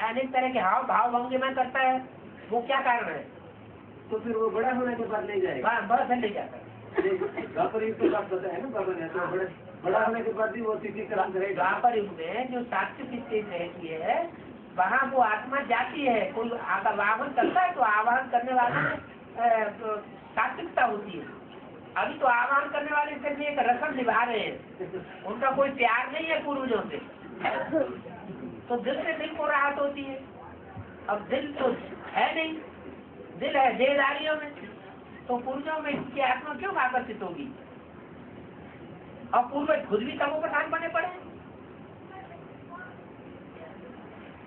अनेक तरह के हाव भाव भंगिमा करता है। वो क्या कारण है? तो फिर वो बड़ा होने के बाद नहीं जाएगा। बस ले जाता है। द्वापर युग के बाद बताया ना बाबा ने, तो बड़ा होने के बाद भी वो तिथि कर्म करेगा। द्वापर युग में जो सात्विक स्टेज रहती है, वहाँ वो आत्मा जाती है। कोई आवाहन करता है तो आवाहन करने वाले में सात्विकता होती है। अभी तो आवाहन करने वाले सिर्फ एक रस्म निभा रहे हैं, उनका कोई प्यार नहीं है पूर्वजों से, तो दिल से दिल को राहत होती है। अब दिल तो है नहीं, दिल है देहधारियों में, तो पूर्वजों में इसकी आत्मा क्यों आकर्षित होगी? और पूर्वज खुद भी तमो प्रधान बने पड़े।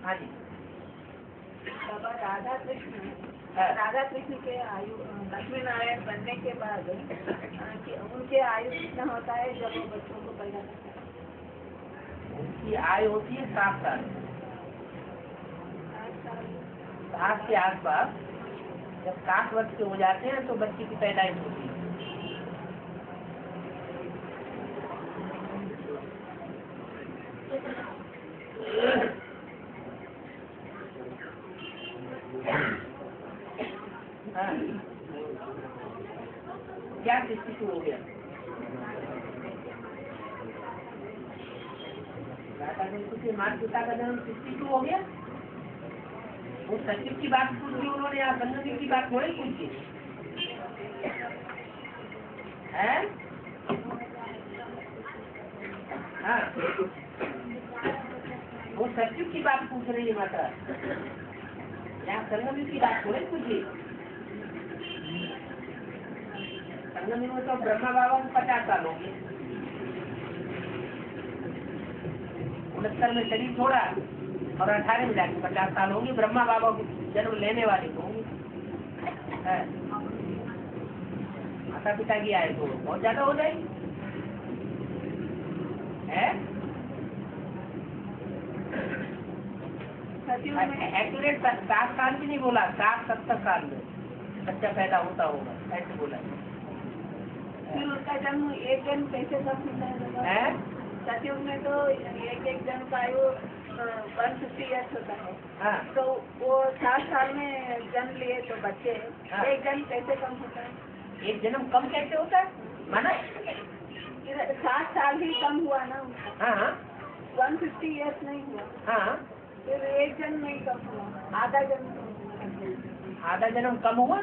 हाँ जी। बाबा राधा कृष्ण के आयु लक्ष्मी नारायण बनने के बाद उनके आयु कितना होता है जब वो बच्चों को पैदा करते हैं? उनकी आयु होती है 7 साल। 7 के आसपास जब 7 वर्ष के हो जाते हैं तो बच्चे की पैदाइश होती है। हाँ। क्या 62 हो गया? माता पिता का जन्म 62 हो गया। वो सचिव की बात पूछी उन्होंने, या संगति की बात थोड़ी पूछी है। हाँ, वो सचिव की बात पूछ रही है माता, यहाँ संगति की बात थोड़ी पूछी। संगति में तो ब्रह्मा बाबा को 50 साल हो गए, 69 में शरीर छोड़ा और 18 में जाके 50 साल होंगे। ब्रह्मा बाबा को जन्म लेने वाले को होंगे। माता पिता की आयु तो बहुत ज्यादा हो जाएगी है। एक्यूरेट 7 साल भी नहीं बोला, 60-70 साल में बच्चा पैदा होता होगा, ऐसे बोला फिर उसका जन्म एक जन्म कैसे कब होता है? सतयुग में तो एक जन्म का आयु 150 ईयर्स होता है। हाँ। तो वो 7 साल में जन्म लिए तो बच्चे हाँ। एक जन्म कैसे कम होता है? एक जन्म कम कैसे होता है? माना 7 साल ही कम हुआ ना उनका, हाँ 150 ईयर्स नहीं हुआ। हाँ, फिर एक जन्म नहीं कम हुआ, आधा जन्म। आधा जन्म कम हुआ।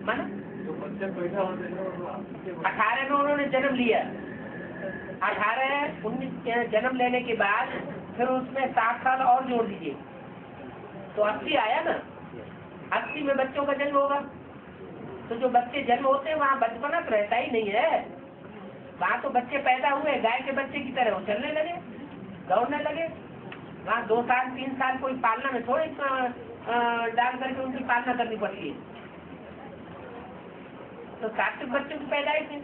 माना जो बच्चे पैदा होते हैं 18 में उन्होंने जन्म लिया, 18-19 के जन्म लेने के बाद फिर उसमें 7 साल और जोड़ दीजिए तो 80 आया ना। 80 में बच्चों का जन्म होगा, तो जो बच्चे जन्म होते हैं वहाँ बचपना तो रहता ही नहीं है। वहाँ तो बच्चे पैदा हुए गाय के बच्चे की तरह, वो चलने लगे, दौड़ने लगे। वहाँ 2 साल 3 साल कोई पालना में थोड़ी डाल करके उनकी पालना करनी पड़ती है। तो सात्विक बच्चों की पैदाइश है।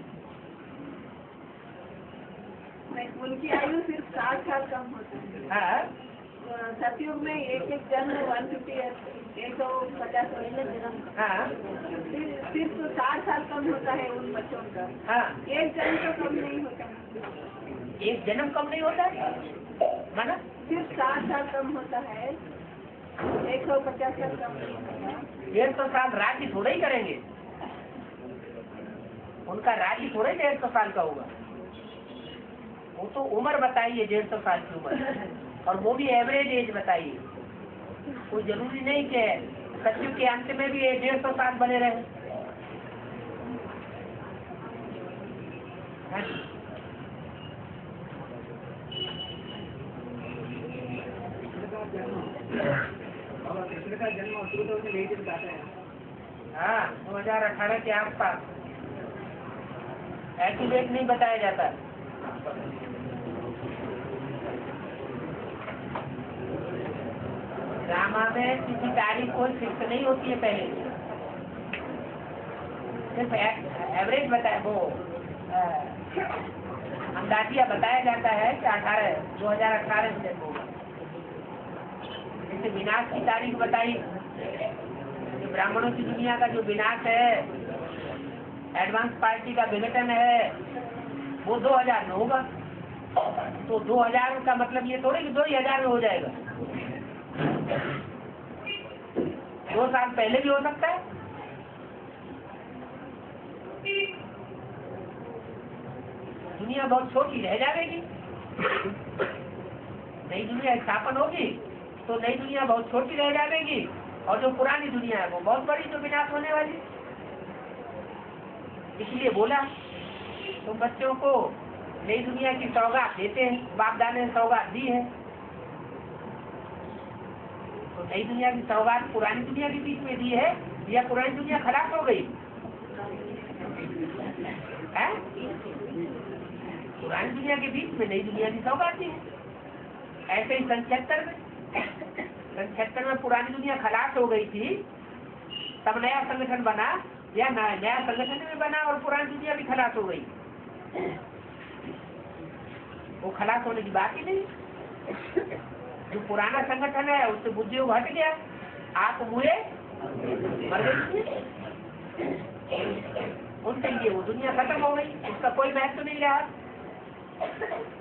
उनकी आयु सिर्फ 60 साल कम होती है। हाँ सतयुग में एक जन्म 150 150 जन्म। हाँ सिर्फ 60 साल कम होता है उन बच्चों का। हाँ, एक जन्म तो कम नहीं होता। एक जन्म कम नहीं होता माना सिर्फ 60 साल कम होता है, 150 साल कम नहीं होता। 150 साल राज्य थोड़ा ही करेंगे, उनका राज्य थोड़ा ही 150 साल का होगा। वो तो उम्र बताइए 150 साल की उम्र, और वो भी एवरेज एज बताइए। कोई जरूरी नहीं कि सतयुग के अंत में भी 150 साल बने रहे। बाबा कृष्ण का जन्म शुरू तो उन्हें नहीं बताते हैं। हाँ, 2018 के आसपास। एक्यूरेट नहीं बताया जाता। ड्रामा में किसी तारीख कोई फिक्स नहीं होती है पहले, सिर्फ एवरेज बताया, वो अंदाजिया बताया जाता है कि 2018 में जन्म होगा। जैसे विनाश की तारीख बताई, जो ब्राह्मणों की दुनिया का जो विनाश है, एडवांस पार्टी का विघटन है, वो 2000 में होगा। तो 2000 का मतलब ये थोड़ी कि 2000 में हो जाएगा। 2 साल पहले भी हो सकता है। दुनिया बहुत छोटी रह जाएगी, नई दुनिया स्थापन होगी तो नई दुनिया बहुत छोटी रह जाएगी, और जो पुरानी दुनिया है वो बहुत बड़ी, जो विनाश होने वाली। इसलिए बोला तुम बच्चों को नई दुनिया की सौगात देते हैं, बाप दादा ने सौगात दी है, तो नई दुनिया की सौगात पुरानी दुनिया के बीच में दी है, या पुरानी दुनिया खराब हो गई है? पुरानी दुनिया के बीच में नई दुनिया की सौगात दी है। ऐसे ही सन 76 में पुरानी दुनिया खलास हो गई थी, तब नया संगठन बना, या नया संगठन भी बना और पुरानी दुनिया भी खलास हो गई। वो खलास होने की बात ही नहीं। जो पुराना संगठन है उससे बुद्धि हट गया, आप हुए मर गई, उनके लिए वो दुनिया खत्म हो गई, उसका कोई महत्व नहीं रहा।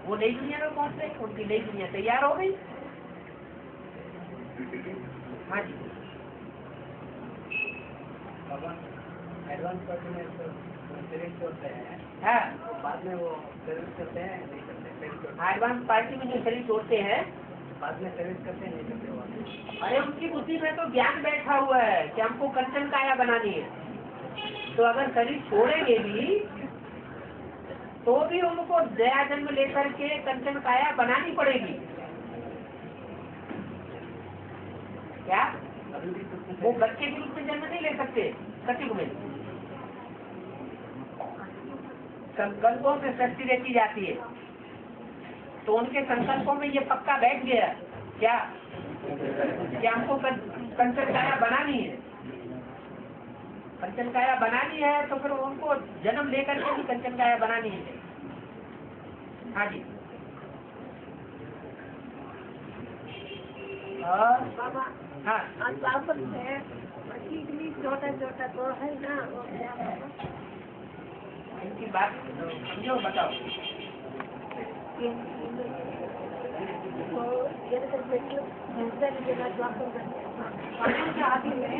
वो नई दुनिया में पहुंच गए, उनकी नई दुनिया तैयार हो गई। हाँ जी, एडवांस पार्टी में सेलेक्ट होते हैं, हाँ, बाद में वो सेलेक्ट करते हैं, नहीं करते। एडवांस पार्टी में जो शरीर छोड़ते हैं, बाद में सेलेक्ट करते हैं, नहीं करते वो। अरे उनकी बुद्धि में तो ज्ञान बैठा हुआ है कि हमको कंचन काया बनानी है। तो अगर शरीर छोड़ेंगे भी तो भी उनको नया जन्म लेकर के कंचन काया बनानी पड़ेगी। क्या वो बच्चे के रूप में जन्म नहीं ले सकते? सचिव में संकल्पों से सृष्टि रहती जाती है, तो उनके संकल्पों में ये पक्का बैठ गया क्या कि हमको कंचन काया बनानी है। कंचन काया बनानी है तो फिर उनको जन्म लेकर के भी कंचन काया बनानी है। हाँ जी, बाबा हाँ, आज वापस है, इतनी छोटा छोटा तो है ना, वो क्या है? इनकी बात समझो, बताओ। तो ये तो के आदि में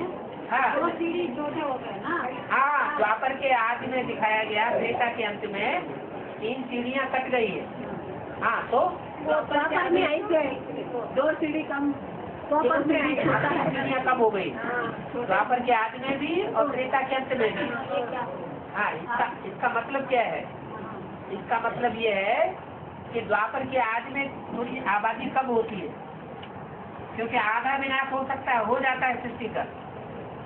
हाँ, 2 सीढ़ी छोटे हो गए ना। हाँ, द्वापर के आदि में दिखाया गया, त्रेता के अंत में 3 सीढ़ियाँ कट गई है। हाँ, तो द्वापर में ऐसे 2 सीढ़ी कम, द्वापर में छोटा है, सीढ़ियाँ कम हो गई, द्वापर के आदि में भी और त्रेता के अंत में भी। हाँ, इसका मतलब क्या है? इसका मतलब ये है कि द्वापर के आदि में थोड़ी आबादी कम होती है, क्योंकि आधा विनाश हो सकता है, हो जाता है सृष्टि का।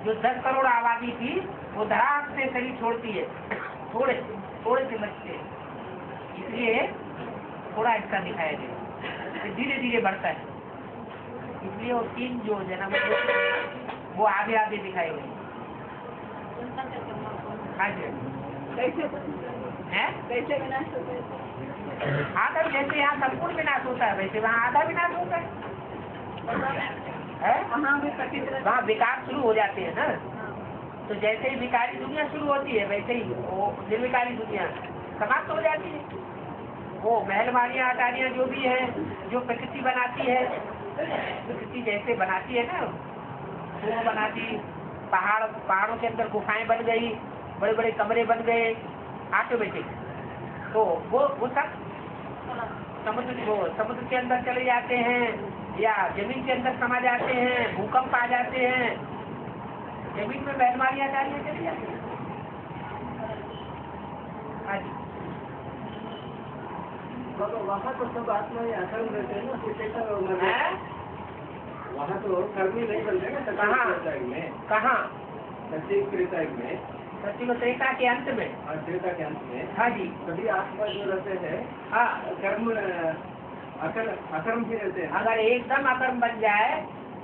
जो 10 करोड़ आबादी थी वो धड़ाक से शरीर छोड़ती है, थोड़े से बचते हैं, इसलिए थोड़ा हिस्सा दिखाया गया, धीरे धीरे बढ़ता है। इसलिए वो 3 जो जन्म वो आगे आगे दिखाए गए। हाँ जी, कैसे विनाश होते हैं? आधा, जैसे यहाँ संपूर्ण विनाश होता है वैसे वहाँ आधा विनाश होता है। वहाँ भी प्रतिक्रिया, वहाँ विकार शुरू हो जाते हैं ना, तो जैसे ही विकारी दुनिया शुरू होती है वैसे ही वो निर्विकारी दुनिया समाप्त हो जाती है। वो महलवाड़ियाँ अटारियाँ जो भी है, जो प्रकृति बनाती है, प्रकृति जैसे बनाती है ना, वो बनाती, पहाड़ों के अंदर गुफाएं बन गई, बड़े बड़े कमरे बन गए ऑटोमेटिक, तो वो सब समुद्र के अंदर चले जाते हैं, या जमीन के अंदर समा जाते हैं, भूकंप आ जाते हैं, जमीन में महलवाड़ियाँ अटारियाँ चली जाती हैं। हाँ जी, वहाँ तो सब आत्मा ही असल रहते हैं ना, वहाँ तो कर्म ही नहीं बनते ना कहाँ? सत्युग में, कहाँ? सत्युग त्रेतायुग में, सत्युग त्रेता के अंत में। और त्रेता के अंत में हाँ जी। सभी आत्मा जो रहते हैं हाँ, कर्म अकर्म भी रहते हैं। अगर एकदम अकर्म बन जाए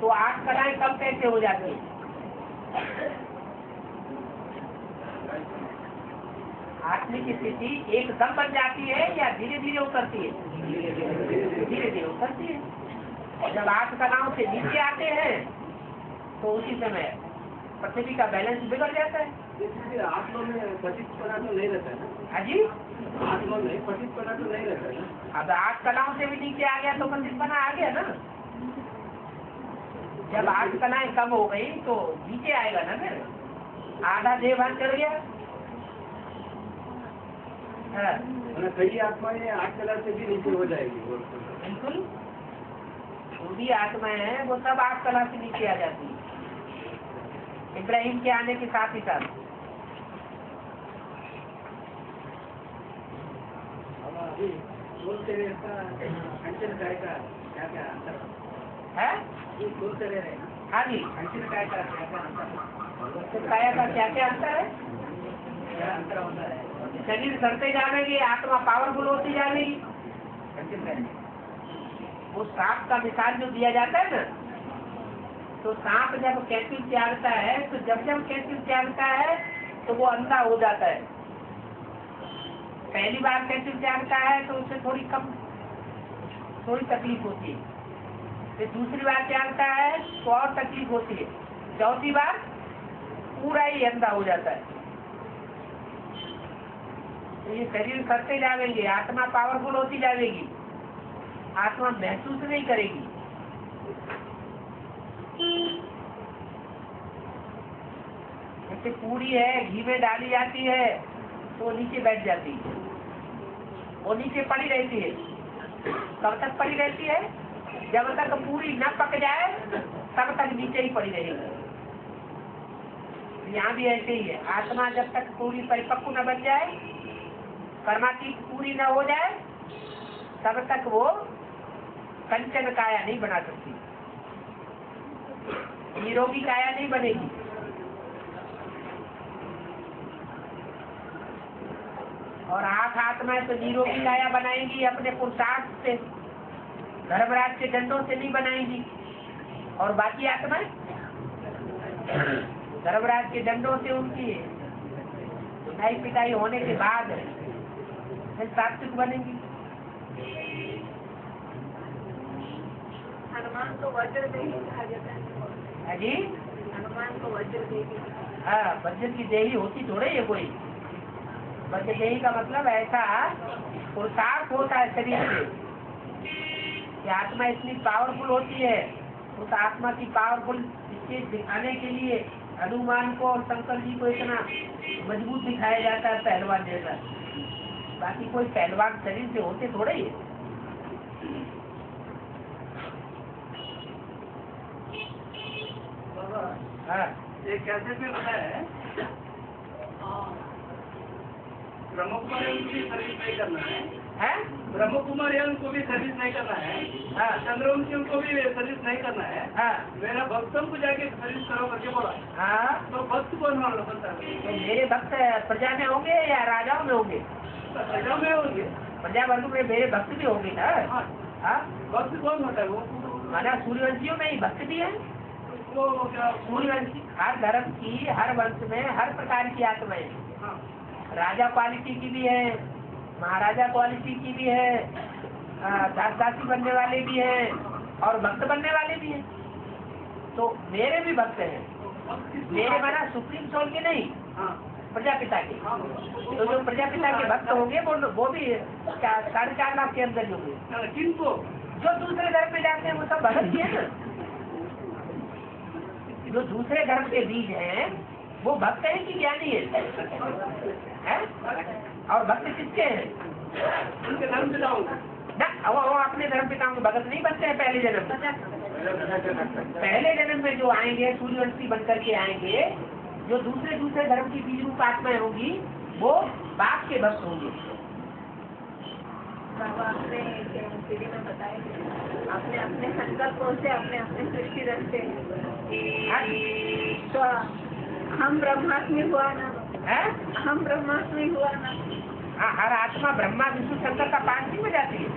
तो 8 कलाएं कब कैसे हो जाती है? आत्मिक स्थिति एकदम बन जाती है या धीरे धीरे उतरती है? धीरे धीरे उतरती है। और जब 8 कलाओं से नीचे आते हैं तो उसी समय पृथ्वी का बैलेंस बिगड़ जाता है। इसलिए आत्मा में पतितपना तो नहीं रहता है ना। हाँ जी। आत्मा में पतितपना तो नहीं रहता है ना। अब 8 कलाओं से भी नीचे आ गया तो पतितपना आ गया ना। जब 8 कलाएं कम हो गई तो नीचे आएगा ना, फिर आधा देह भाग चढ़ गया। हाँ, कई आत्माएं 8 कला से भी नीचे हो जाएगी। बिल्कुल। जो भी आत्माएं हैं वो सब 8 कला से नीचे आ जाती है इब्राहिम के आने के साथ ही साथ। अभी बोलते अंचल काय का क्या क्या अंतर है? बोलते रहे हैं। हाँ जी। अंचल काय का क्या क्या अंतर, तो काया का क्या क्या अंतर है? क्या अंतर होता है? शरीर सड़ते जाएगी, आत्मा पावरफुल होती जाएगी। अंचल काय वो सांप का मिसाल जो दिया जाता है ना, तो सांप जब कैंसिल त्यागता है तो जब कैंसिल त्यागता है तो वो अंधा हो जाता है। पहली बार कैंसिल त्यागता है तो उसे थोड़ी तकलीफ होती है, फिर दूसरी बार त्यागता है तो और तकलीफ होती है, चौथी बार पूरा ही अंधा हो जाता है। तो ये शरीर करते जाएंगे, आत्मा पावरफुल होती जाएगी, आत्मा महसूस नहीं करेगी। जैसे पूरी है, घी में डाली जाती है तो नीचे बैठ जाती है, वो नीचे पड़ी रहती है। कब तक पड़ी रहती है? जब तक पूरी न पक जाए तब तक नीचे ही पड़ी रहेगी। यहाँ भी ऐसे ही है, आत्मा जब तक पूरी परिपक्व न बन जाए, कर्मातीत पूरी न हो जाए, तब तक वो कंचन काया नहीं बना सकती, निरोगी काया नहीं बनेगी। और 8 आत्माएं तो निरोगी काया बनाएंगी अपने पुरुषार्थ से, धर्मराज के दंडों से नहीं बनाएंगी। और बाकी आत्माएं धर्मराज के दंडों से उनकी पिटाई पिटाई होने के बाद फिर सात्विक बनेंगी। हनुमान को वज्र देही कहा जाता है। हाँ जी। हनुमान को वज्र देही। हाँ, वज्र की देही होती थोड़े है कोई। वज्र देही का मतलब ऐसा पुरुषार्थ होता है शरीर से कि आत्मा इतनी पावरफुल होती है। उस आत्मा की पावरफुल स्टेज दिखाने के लिए हनुमान को और शंकर जी को इतना मजबूत दिखाया जाता है पहलवान जैसा। बाकी कोई पहलवान शरीर से होते थोड़े ही है। हाँ, ये कैसे भी बताए ब्रह्म कुमार उनको भी सर्विस नहीं करना है, ब्रह्म कुमार उनको भी सर्विस नहीं करना है, हाँ, चंद्रवंशी उनको भी सर्विस नहीं करना है। हाँ, मेरा भक्तों को जाके सर्विस करो करके बोला। हाँ। तो भक्त कौन वाला बनता है? तो मेरे भक्त प्रजा में होंगे या राजाओं में होंगे? प्रजा में होंगे, प्रजा वर्ग में मेरे भक्त भी होंगे ना। हाँ। हाँ, भक्त कौन होता है वो? माना सूर्यवंशियों में ही भक्त भी है। वो क्या? सूर्यवंशी हर धर्म की, हर वंश में हर प्रकार की आत्माएं, हाँ। राजा क्वालिटी की भी है, महाराजा क्वालिटी की भी है, दास दासी बनने वाले भी हैं और भक्त बनने वाले भी हैं। तो मेरे भी भक्त हैं। मेरे माना सुप्रीम सोल के नहीं, हाँ। प्रजापिता के। तो जो प्रजापिता के भक्त होंगे वो भी 4.5 लाख के अंदर होंगे। किनको? जो दूसरे धर्म में जाते हैं वो सब भगत ही है ना। जो दूसरे धर्म के बीज हैं वो भक्त हैं कि ज्ञानी है? और भक्त किसके हैं? उनके धर्म पे जाऊंगा ना, वो अपने धर्म पिताओं के भगत नहीं बनते हैं पहले जन्म में। पहले जन्म में जो आएंगे सूर्यवंशी बनकर के आएंगे, जो दूसरे धर्म की बीज रूप आत्माएं होंगी वो बाप के भक्त होंगे। बाबा अपने पीढ़ी में बताए अपने अपने संकल्पों से अपने अपने सृष्टि रखते हैं। तो हम ब्रह्मास्मि हुआ ना, हम ब्रह्मास्मि हुआ ना। हाँ, हर आत्मा ब्रह्मा विष्णु शंकर का पाठ नहीं बजाती है।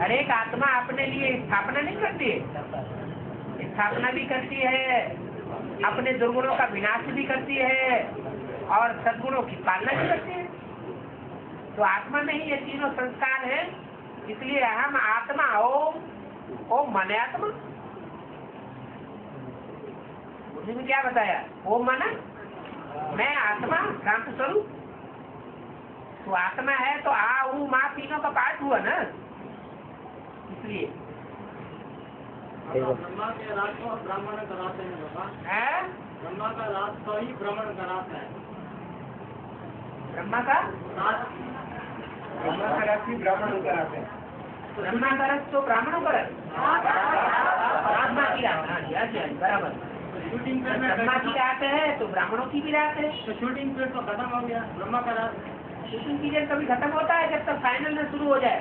हर एक आत्मा अपने लिए स्थापना नहीं करती है, स्थापना भी करती है, अपने दुर्गुणों का विनाश भी करती है और सद्गुणों की पालना भी करती है। तो आत्मा में ही ये तीनों संस्कार है, इसलिए हम आत्मा ओम माने आत्मा। उसने क्या बताया? ओम माना मैं आत्मा शांत स्वरूप। तो आत्मा है तो आ ऊ माँ तीनों का पाठ हुआ ना, इसलिए ब्रह्मा के रात को ब्राह्मण कराते हैं बाबा। है ब्रह्मा का रात को ही भ्रमण कराता है। ब्रह्मा का राशि ब्राह्मण कराते हैं। ब्रह्मा का रस तो ब्राह्मणों का रस, ब्रह्मा की रात। हाँ जी, हाँ जी, बराबर। शूटिंग पे ब्रह्मा की रात है तो ब्राह्मणों की भी रात है। तो शूटिंग पे तो खत्म हो गया ब्रह्मा का रात। शूटिंग पीरियड कभी खत्म होता है जब तक फाइनल न शुरू हो जाए।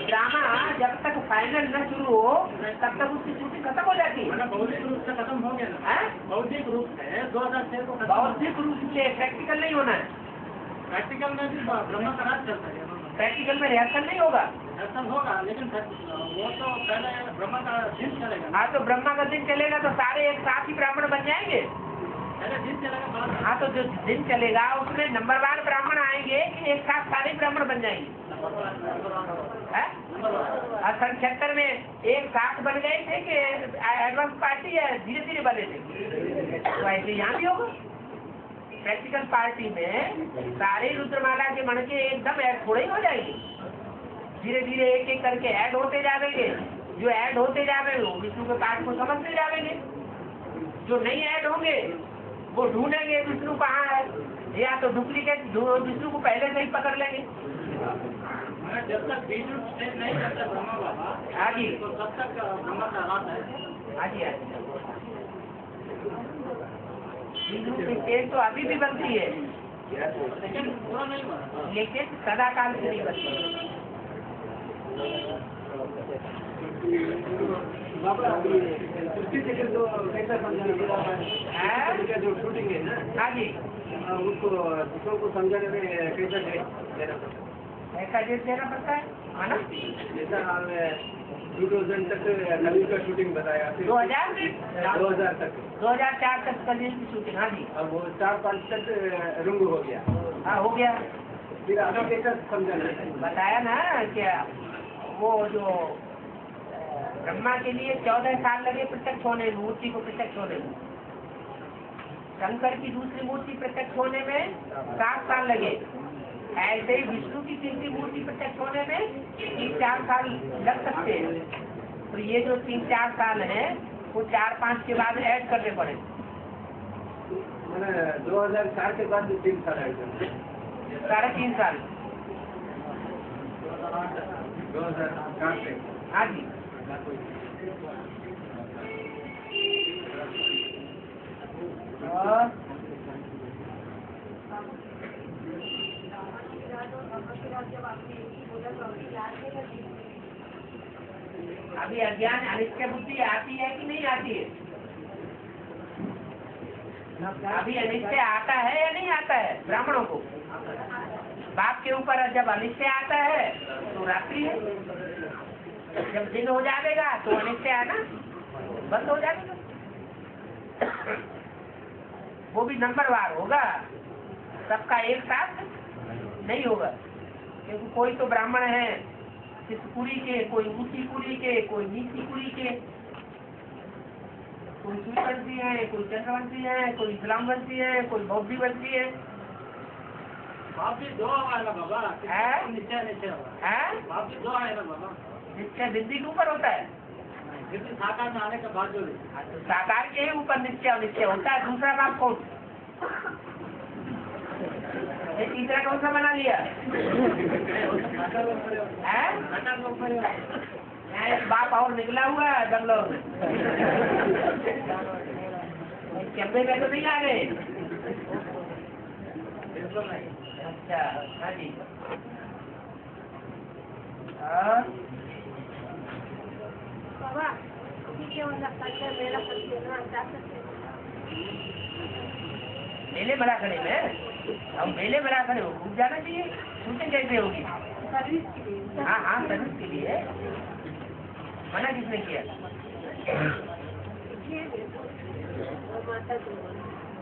ड्रामा जब तक फाइनल न शुरू हो तब तक उसकी शूटिंग खत्म हो जाती है। मतलब बौद्धिक रूप से खत्म हो गया ना। बौद्धिक रूप से 2006 को खत्म। बौद्धिक रूप से प्रैक्टिकल नहीं होना है। प्रैक्टिकल में भी ब्रह्मा का रात चलता है। प्रैक्टिकल में रिहर्सल नहीं होगा। ऐसा होगा लेकिन वो तो पहले ब्रह्मा का दिन चलेगा। हाँ, तो ब्रह्मा का दिन चलेगा तो सारे एक साथ ही ब्राह्मण बन जाएंगे। पहले दिन चलेगा। हाँ, तो जो दिन चलेगा उसमें नंबरवार ब्राह्मण आएंगे कि एक साथ सारे ब्राह्मण बन जाएंगे। सन 76 में एक साथ बन गए थे कि एडवांस पार्टी है धीरे धीरे बने थे, तो ऐसे यहाँ भी होगा। प्रैक्टिकल पार्टी में सारे रुद्रमाला के मणके एकदम ऐड थोड़े ही हो जाएंगे, धीरे धीरे एक एक करके ऐड होते जाएंगे। जो ऐड होते जाएंगे वो विष्णु के पाठ को समझते जाएंगे। जो नहीं ऐड होंगे वो ढूंढेंगे विष्णु कहाँ है, या तो डुप्लीकेट विष्णु को पहले से ही पकड़ लेंगे। जब तक विष्णु स्टेज नहीं करते ब्रह्मा बाबा, हाँ जी, तो तब तक ब्रह्मा का रात है। हाँ जी, हाँ जी। विष्णु की स्टेज तो अभी भी बनती है लेकिन पूरा नहीं बना। लेकिन सदा काल से नहीं बनती। सृष्टि चक्र जो कैसा समझाना जो शूटिंग है ना, हाँ जी, उसको दूसरों को समझाने में कैसा देना पड़ता है? ऐसा डेट देना पड़ता है, है ना? जैसा हमने 2000 तक कल का शूटिंग बताया, 2000 तक 2004 तक कल की शूटिंग। हाँ जी, अब वो 4-5 तक रंग हो गया। हाँ हो गया। फिर आगे कैसा समझाना है? बताया ना क्या वो जो ब्रह्मा के लिए 14 साल लगे प्रत्यक्ष होने में, मूर्ति को प्रत्यक्ष होने में। शंकर की दूसरी मूर्ति प्रत्यक्ष होने में 7 साल लगे। ऐसे ही विष्णु की तीसरी मूर्ति प्रत्यक्ष होने में 3-4 साल लग सकते हैं। तो ये जो 3-4 साल है वो 4-5 के बाद ऐड करने पड़े। मैंने 2004 के बाद 3 साल है, 3.5 साल। 2004 से। हाँ जी, और अभी अज्ञान अनित्य बुद्धि आती है कि नहीं आती है? अभी अनित्य आता है या नहीं आता है ब्राह्मणों को? बाप के ऊपर जब अनित्य आता है तो रात्रि है, जब दिन हो जाएगा तो अनित्य आना बंद हो जाएगा। वो भी नंबरवार होगा, सबका एक साथ नहीं होगा। क्योंकि कोई तो ब्राह्मण है चित्रपुरी के, कोई ऊंची पुरी के, कोई नीची पुरी के, कोई सूर्यवंशी है, कोई चंद्रवंशी है, कोई इस्लामवंशी है, कोई बौद्धि वंशी है। वापिस 2 आएगा बाबा। है? निश्चय निश्चय होगा। है? वापिस 2 आएगा बाबा। निश्चय बिंदी के ऊपर होता है, लेकिन साकार में आने के बाद जो तो साकार के ही ऊपर निश्चय अनिश्चय होता है। दूसरा बाप कौन? ये तीसरा कौन सा बना लिया है? एक बाप और निकला हुआ है बंगलोर में, चंबे में तो नहीं आ गए। अच्छा, हाँ जी। हाँ बाबा ठीक है मतलब कल मेरा ना जा सकते मेले बड़ा खड़े में हम मेले बड़ा खड़े हो घूम जाना चाहिए शूटिंग कैसे होगी सर्विस के लिए हाँ हाँ सर्विस के लिए मना किसने किया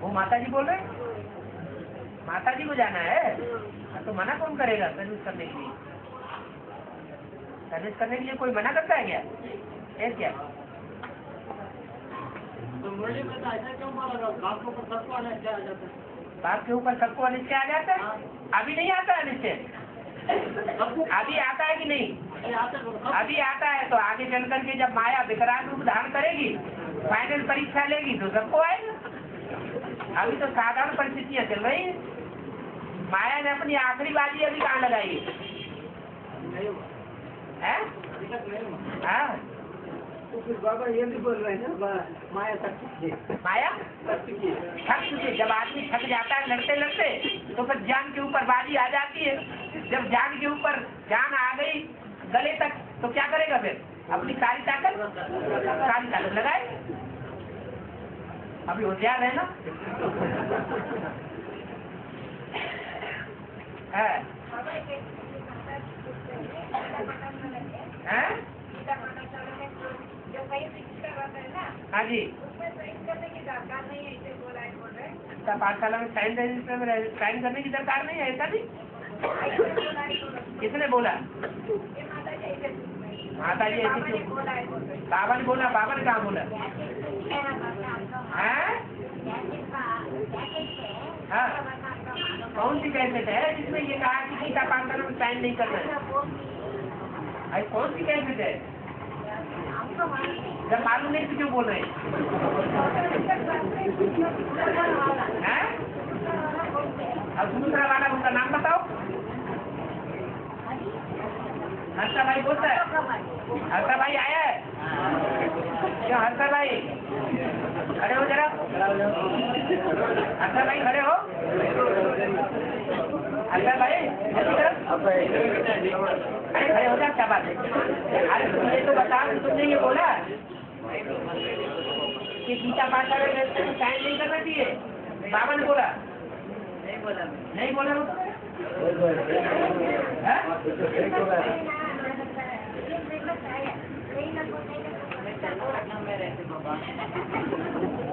वो माता जी बोल रहे माता जी को जाना है तो मना कौन करेगा सर्विस करने के लिए सर्विस करने के लिए कोई मना करता है क्या क्या तो मुरली में तो ऐसा क्यों बोला बाप के ऊपर सबको अनिश्चय आ जाता है? बाप के ऊपर सबको अनिश्चय आ जाता है अभी नहीं आता अनिश्चय अभी आता है कि नहीं अभी आता है तो आगे चल करके जब माया विकराल रूप धारण करेगी फाइनल परीक्षा लेगी तो सबको आएगा अभी तो साधारण परिस्थितियां चल रही है माया ने अपनी आखिरी बाजी अभी कहाँ लगाई है हाँ तो फिर बाबा ये भी बोल रहे हैं ना माया थक चुकी है माया थक चुकी है थक चुके जब आदमी थक जाता है लड़ते लड़ते तो फिर जान के ऊपर बाजी आ जाती है जब जान के ऊपर जान आ गई गले तक तो क्या करेगा फिर अपनी सारी ताकत लगाए अभी होशियार है ना है हैं? हाँ जी पाठशाला में साइन रजिस्टर में साइन करने की दरकार नहीं है ऐसा नहीं किसने बोला माता जी ऐसी क्यों बाबा ने बोला बाबा ने कहाँ बोला हैं? हाँ कौन सी कैसेट है जिसमें ये कहा कि गीता पाठशाला में साइन नहीं करना है अरे कौन सी कैसेट है जब मालूम नहीं तो क्यों बोल रहे हैं अब दूसरा वाला उनका नाम बताओ हर्षा भाई बोलता है हर्षा भाई आया है क्यों हर्षा भाई खड़े हो जरा हर्षा भाई खड़े हो हर्षा भाई अरे खड़े हो जा क्या बात है अरे तुमने तो बता तुमने ये बोला कि गीता पाठशाला में साइन नहीं करना चाहिए बाबा ने बोला नहीं बोला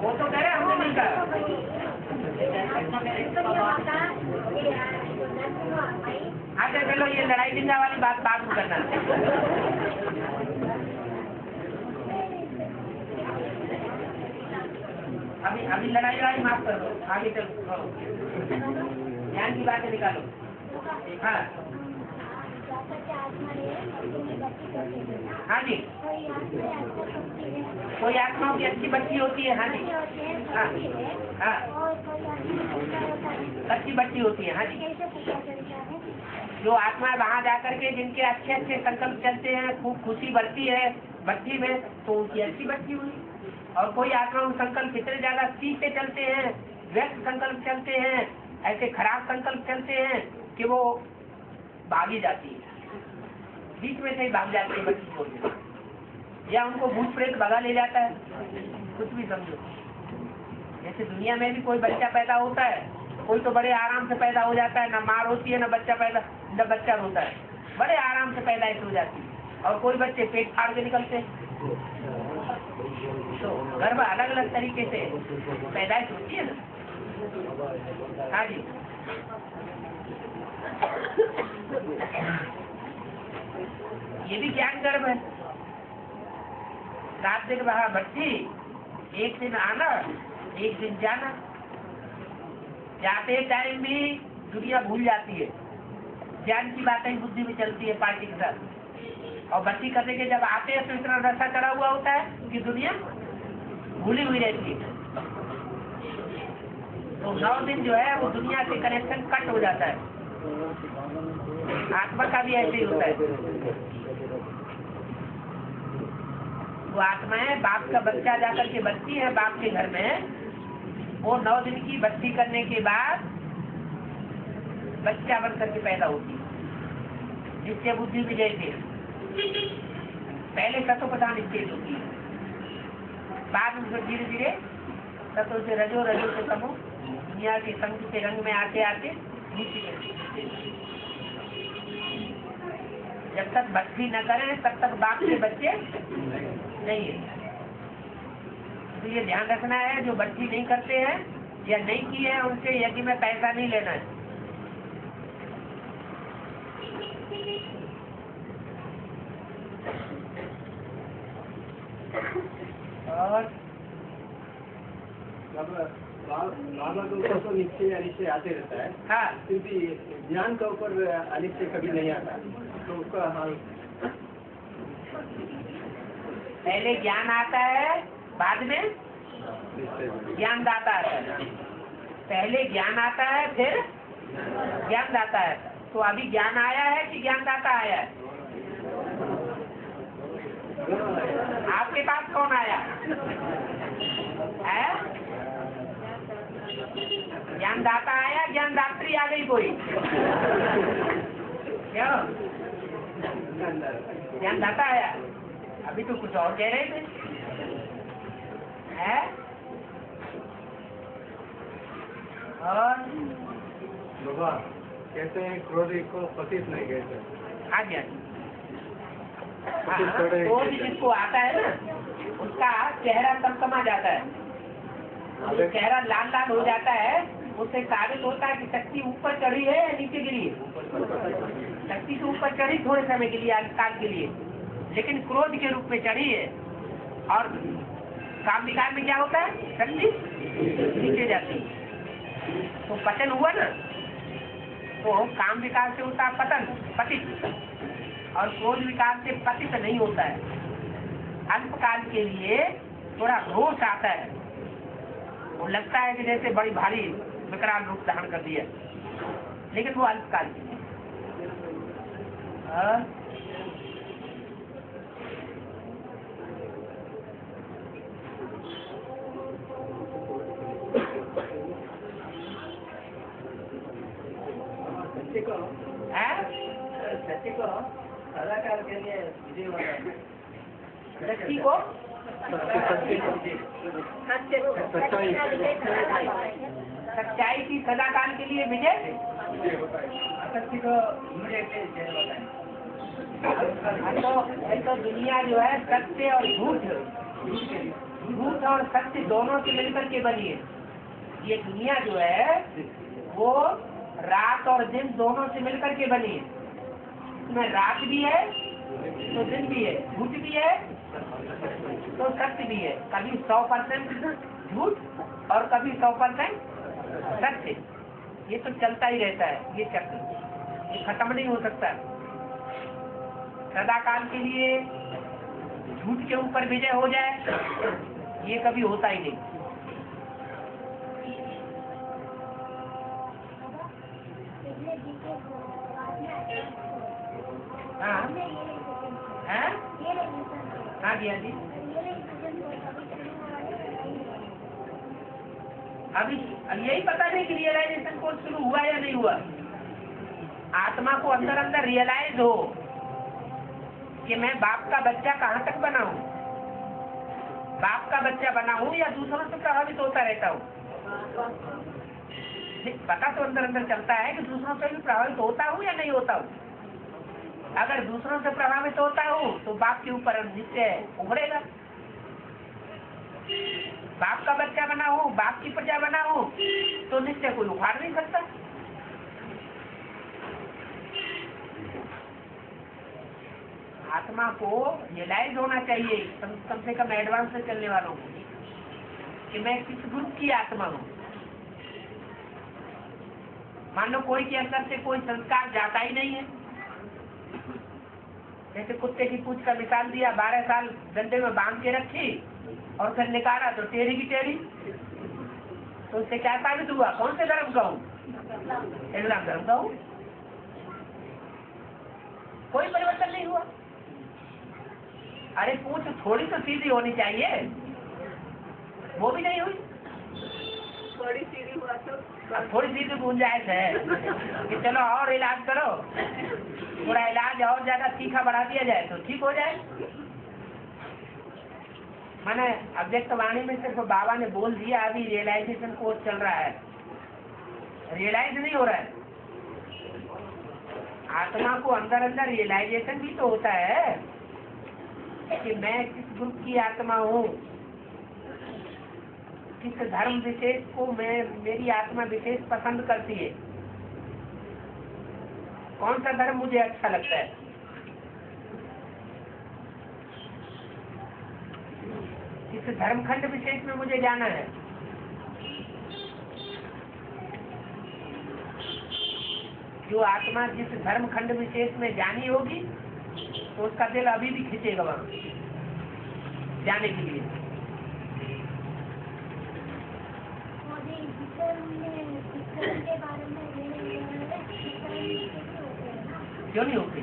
वो तो कह रहे हमने नहीं कहा अच्छा चलो ये लड़ाई झंझा वाली बात बाद में करना अभी लड़ाई माफ कर दो आगे चलो ज्ञान की बातें निकालो हाँ हाँ जी कोई आत्माओं की अच्छी बच्ची होती है हाँ जी हाँ हाँ अच्छी बच्ची होती है हाँ जी जो आत्मा वहाँ जाकर के जिनके अच्छे अच्छे संकल्प चलते हैं खूब खुशी बढ़ती है बच्ची में तो उनकी अच्छी बच्ची हुई और कोई आत्मा उन संकल्प इतने ज्यादा सीखते चलते हैं व्यक्त संकल्प चलते हैं ऐसे खराब संकल्प चलते हैं कि वो भागी जाती है बीच में से ही भाग जाती है बच्ची को या उनको भूत प्रेत भगा ले जाता है कुछ भी समझो जैसे दुनिया में भी कोई बच्चा पैदा होता है कोई तो बड़े आराम से पैदा हो जाता है न मार होती है न बच्चा रोता है बड़े आराम से पैदाइश हो जाती है और कोई बच्चे पेट फाड़ के निकलते तो गर्भ अलग अलग तरीके से पैदाइश होती है ना हाँ जी ये भी ज्ञान गर्भ है रात दिन वहाँ बच्ची एक दिन आना एक दिन जाना जाते टाइम भी दुनिया भूल जाती है ज्ञान की बातें बुद्धि में चलती है पार्टी के साथ और बच्ची करने के जब आते हैं तो इतना नशा चढ़ा हुआ होता है कि दुनिया भूली हुई रहती है तो 9 दिन जो है वो दुनिया से कनेक्शन कट हो जाता है आत्मा का भी ऐसे ही होता है वो आत्माएं बाप का बच्चा जाकर के बचती है बाप के घर में वो 9 दिन की बच्ची करने के बाद बच्चा बन करके पैदा होती है जिससे बुद्धि विजय थी पहले सतो प्रधान स्टेज होती है, बाद में फिर धीरे धीरे सतो से रजो, रजो से तमो, दुनिया के संग के रंग में आते आते नीचे करती। जब तक भक्ति न करें तब तक बाप के बच्चे नहीं है। तो ये ध्यान रखना है, जो भक्ति नहीं करते हैं या नहीं की है उनसे यज्ञ में पैसा नहीं लेना है। और बाबा के ऊपर तो निश्चय अनिश्चय आते रहता है, हाँ, क्योंकि ज्ञान के ऊपर अनिश्चय कभी नहीं आता, तो उसका हाल पहले ज्ञान आता है, बाद में ज्ञान दाता आता है। पहले ज्ञान आता है, फिर ज्ञान दाता है। तो अभी ज्ञान आया है कि ज्ञान दाता आया है? आपके पास कौन आया है? ज्ञान दाता आया, ज्ञान दात्री आ गई कोई? क्यों? ज्ञान दाता आया। अभी तो कुछ और कह रहे थे, है? और बाबा कहते हैं क्रोध को पतित नहीं कहते। आ गया। क्रोध जिसको आता है ना, उसका चेहरा कमकमा जाता है, जो चेहरा लाल लाल हो जाता है, उससे साबित होता है कि शक्ति ऊपर चढ़ी है या नीचे गिरी है। शक्ति से ऊपर चढ़ी थोड़े समय के लिए, काल के लिए, लेकिन क्रोध के रूप में चढ़ी है। और काम विकार में क्या होता है? शक्ति नीचे जाती है। तो पतन हुआ ना, तो काम विकार से होता है पतन, पतित, और क्रोध विकार से पतित नहीं होता है। अल्पकाल के लिए थोड़ा रोष आता है, वो लगता है कि जैसे बड़ी भारी विकराल रूप धारण कर दिया, लेकिन वो अल्पकाल के लिए। सच्ची को कलाकार के लिए विजय होता है। सच्ची को सच्चाई की सदाकाल के लिए विजय, सच्ची को तो दुनिया जो है सत्य और झूठ, झूठ और सत्य दोनों से मिलकर के बनी है। ये दुनिया जो है वो रात और दिन दोनों से मिलकर के बनी है। इसमें रात भी है तो दिन भी है, झूठ भी है तो सत्य भी है। कभी 100% झूठ और कभी 100% सत्य। ये तो चलता ही रहता है, ये चक्र, ये खत्म नहीं हो सकता। सदाकाल के लिए झूठ के ऊपर विजय हो जाए, ये कभी होता ही नहीं। हाँ हाँ हाँ जी, हाँ जी। अभी यही पता नहीं कि रियलाइजेशन कोर्स शुरू हुआ या नहीं हुआ। आत्मा को अंदर अंदर रियलाइज हो कि मैं बाप का बच्चा कहाँ तक बना हूँ, बाप का बच्चा बना हूँ या दूसरों से प्रभावित होता रहता हूँ। पता तो अंदर अंदर चलता है कि दूसरों से भी प्रभावित होता हूँ या नहीं होता हूँ। अगर दूसरों से प्रभावित होता हूँ तो बाप के ऊपर निश्चय उभरेगा। बाप का बच्चा बना हूँ, बाप की प्रजा बना हूँ, तो निश्चय कोई उखाड़ नहीं सकता। आत्मा को रियलाइज होना चाहिए, कम से कम एडवांस में चलने वालों को, कि मैं किस ग्रुप की आत्मा हूँ। मान लो कोई के अंदर से कोई संस्कार जाता ही नहीं है, जैसे कुत्ते की पूंछ का मिसाल दिया, 12 साल डंडे में बांध के रखी और फिर निकाला तो टेढ़ी की टेढ़ी, तो उससे क्या साबित हुआ? कौन से धर्म का हूँ? इस्लाम धर्म का हूँ। कोई परिवर्तन नहीं हुआ। अरे पूंछ थोड़ी तो सीधी होनी चाहिए, वो भी नहीं हुई। थोड़ी सीधी हुआ तो अब थोड़ी सी तो गुंजाइश है कि चलो और इलाज करो, थोड़ा इलाज और ज्यादा तीखा बढ़ा दिया जाए तो ठीक हो जाए। मैंने अव्यक्त वाणी में सिर्फ बाबा ने बोल दिया, अभी रियलाइजेशन कोर्स चल रहा है, रियलाइज नहीं हो रहा है। आत्मा को अंदर अंदर रियलाइजेशन भी तो होता है कि मैं किस ग्रुप की आत्मा हूँ, किस धर्म विशेष को मेरी आत्मा विशेष पसंद करती है, कौन सा धर्म मुझे अच्छा लगता है। किस धर्मखंड विशेष में मुझे जाना है। जो आत्मा जिस धर्मखंड विशेष में जानी होगी तो उसका दिल अभी भी खींचेगा वहां जाने के लिए। क्यों नहीं होते?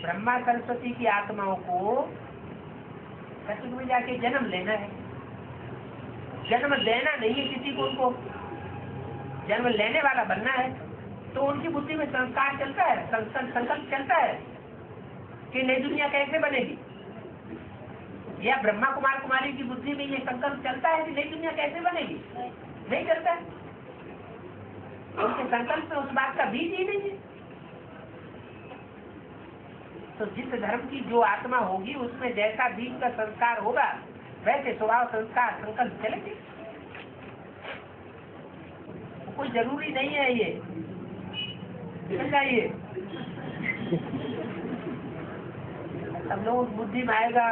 ब्रह्मा सरस्वती की आत्माओं को सतयुग में जाके जन्म लेना है, जन्म देना नहीं है किसी को, उनको जन्म लेने वाला बनना है। तो उनकी बुद्धि में संस्कार चलता है, संकल्प चलता है कि नई दुनिया कैसे बनेगी, या ब्रह्मा कुमार कुमारी की बुद्धि में ये संकल्प चलता है कि नई दुनिया कैसे बनेगी? नहीं चलता है। उनके संकल्प में उस बात का बीज ही नहीं है। तो जिस धर्म की जो आत्मा होगी उसमें जैसा बीज का संस्कार होगा वैसे स्वभाव संस्कार संकल्प चलेंगे। कोई जरूरी नहीं है ये, समझाइए। सब लोग बुद्धि में आएगा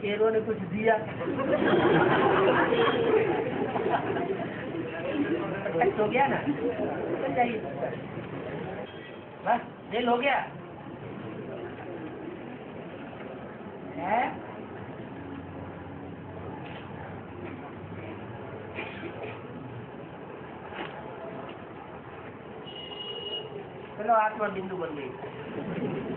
कि इन्होंने कुछ दिया, हो गया ना, समझाइए, बस दिल हो गया है। चलो आत्मा बिंदु बन गई।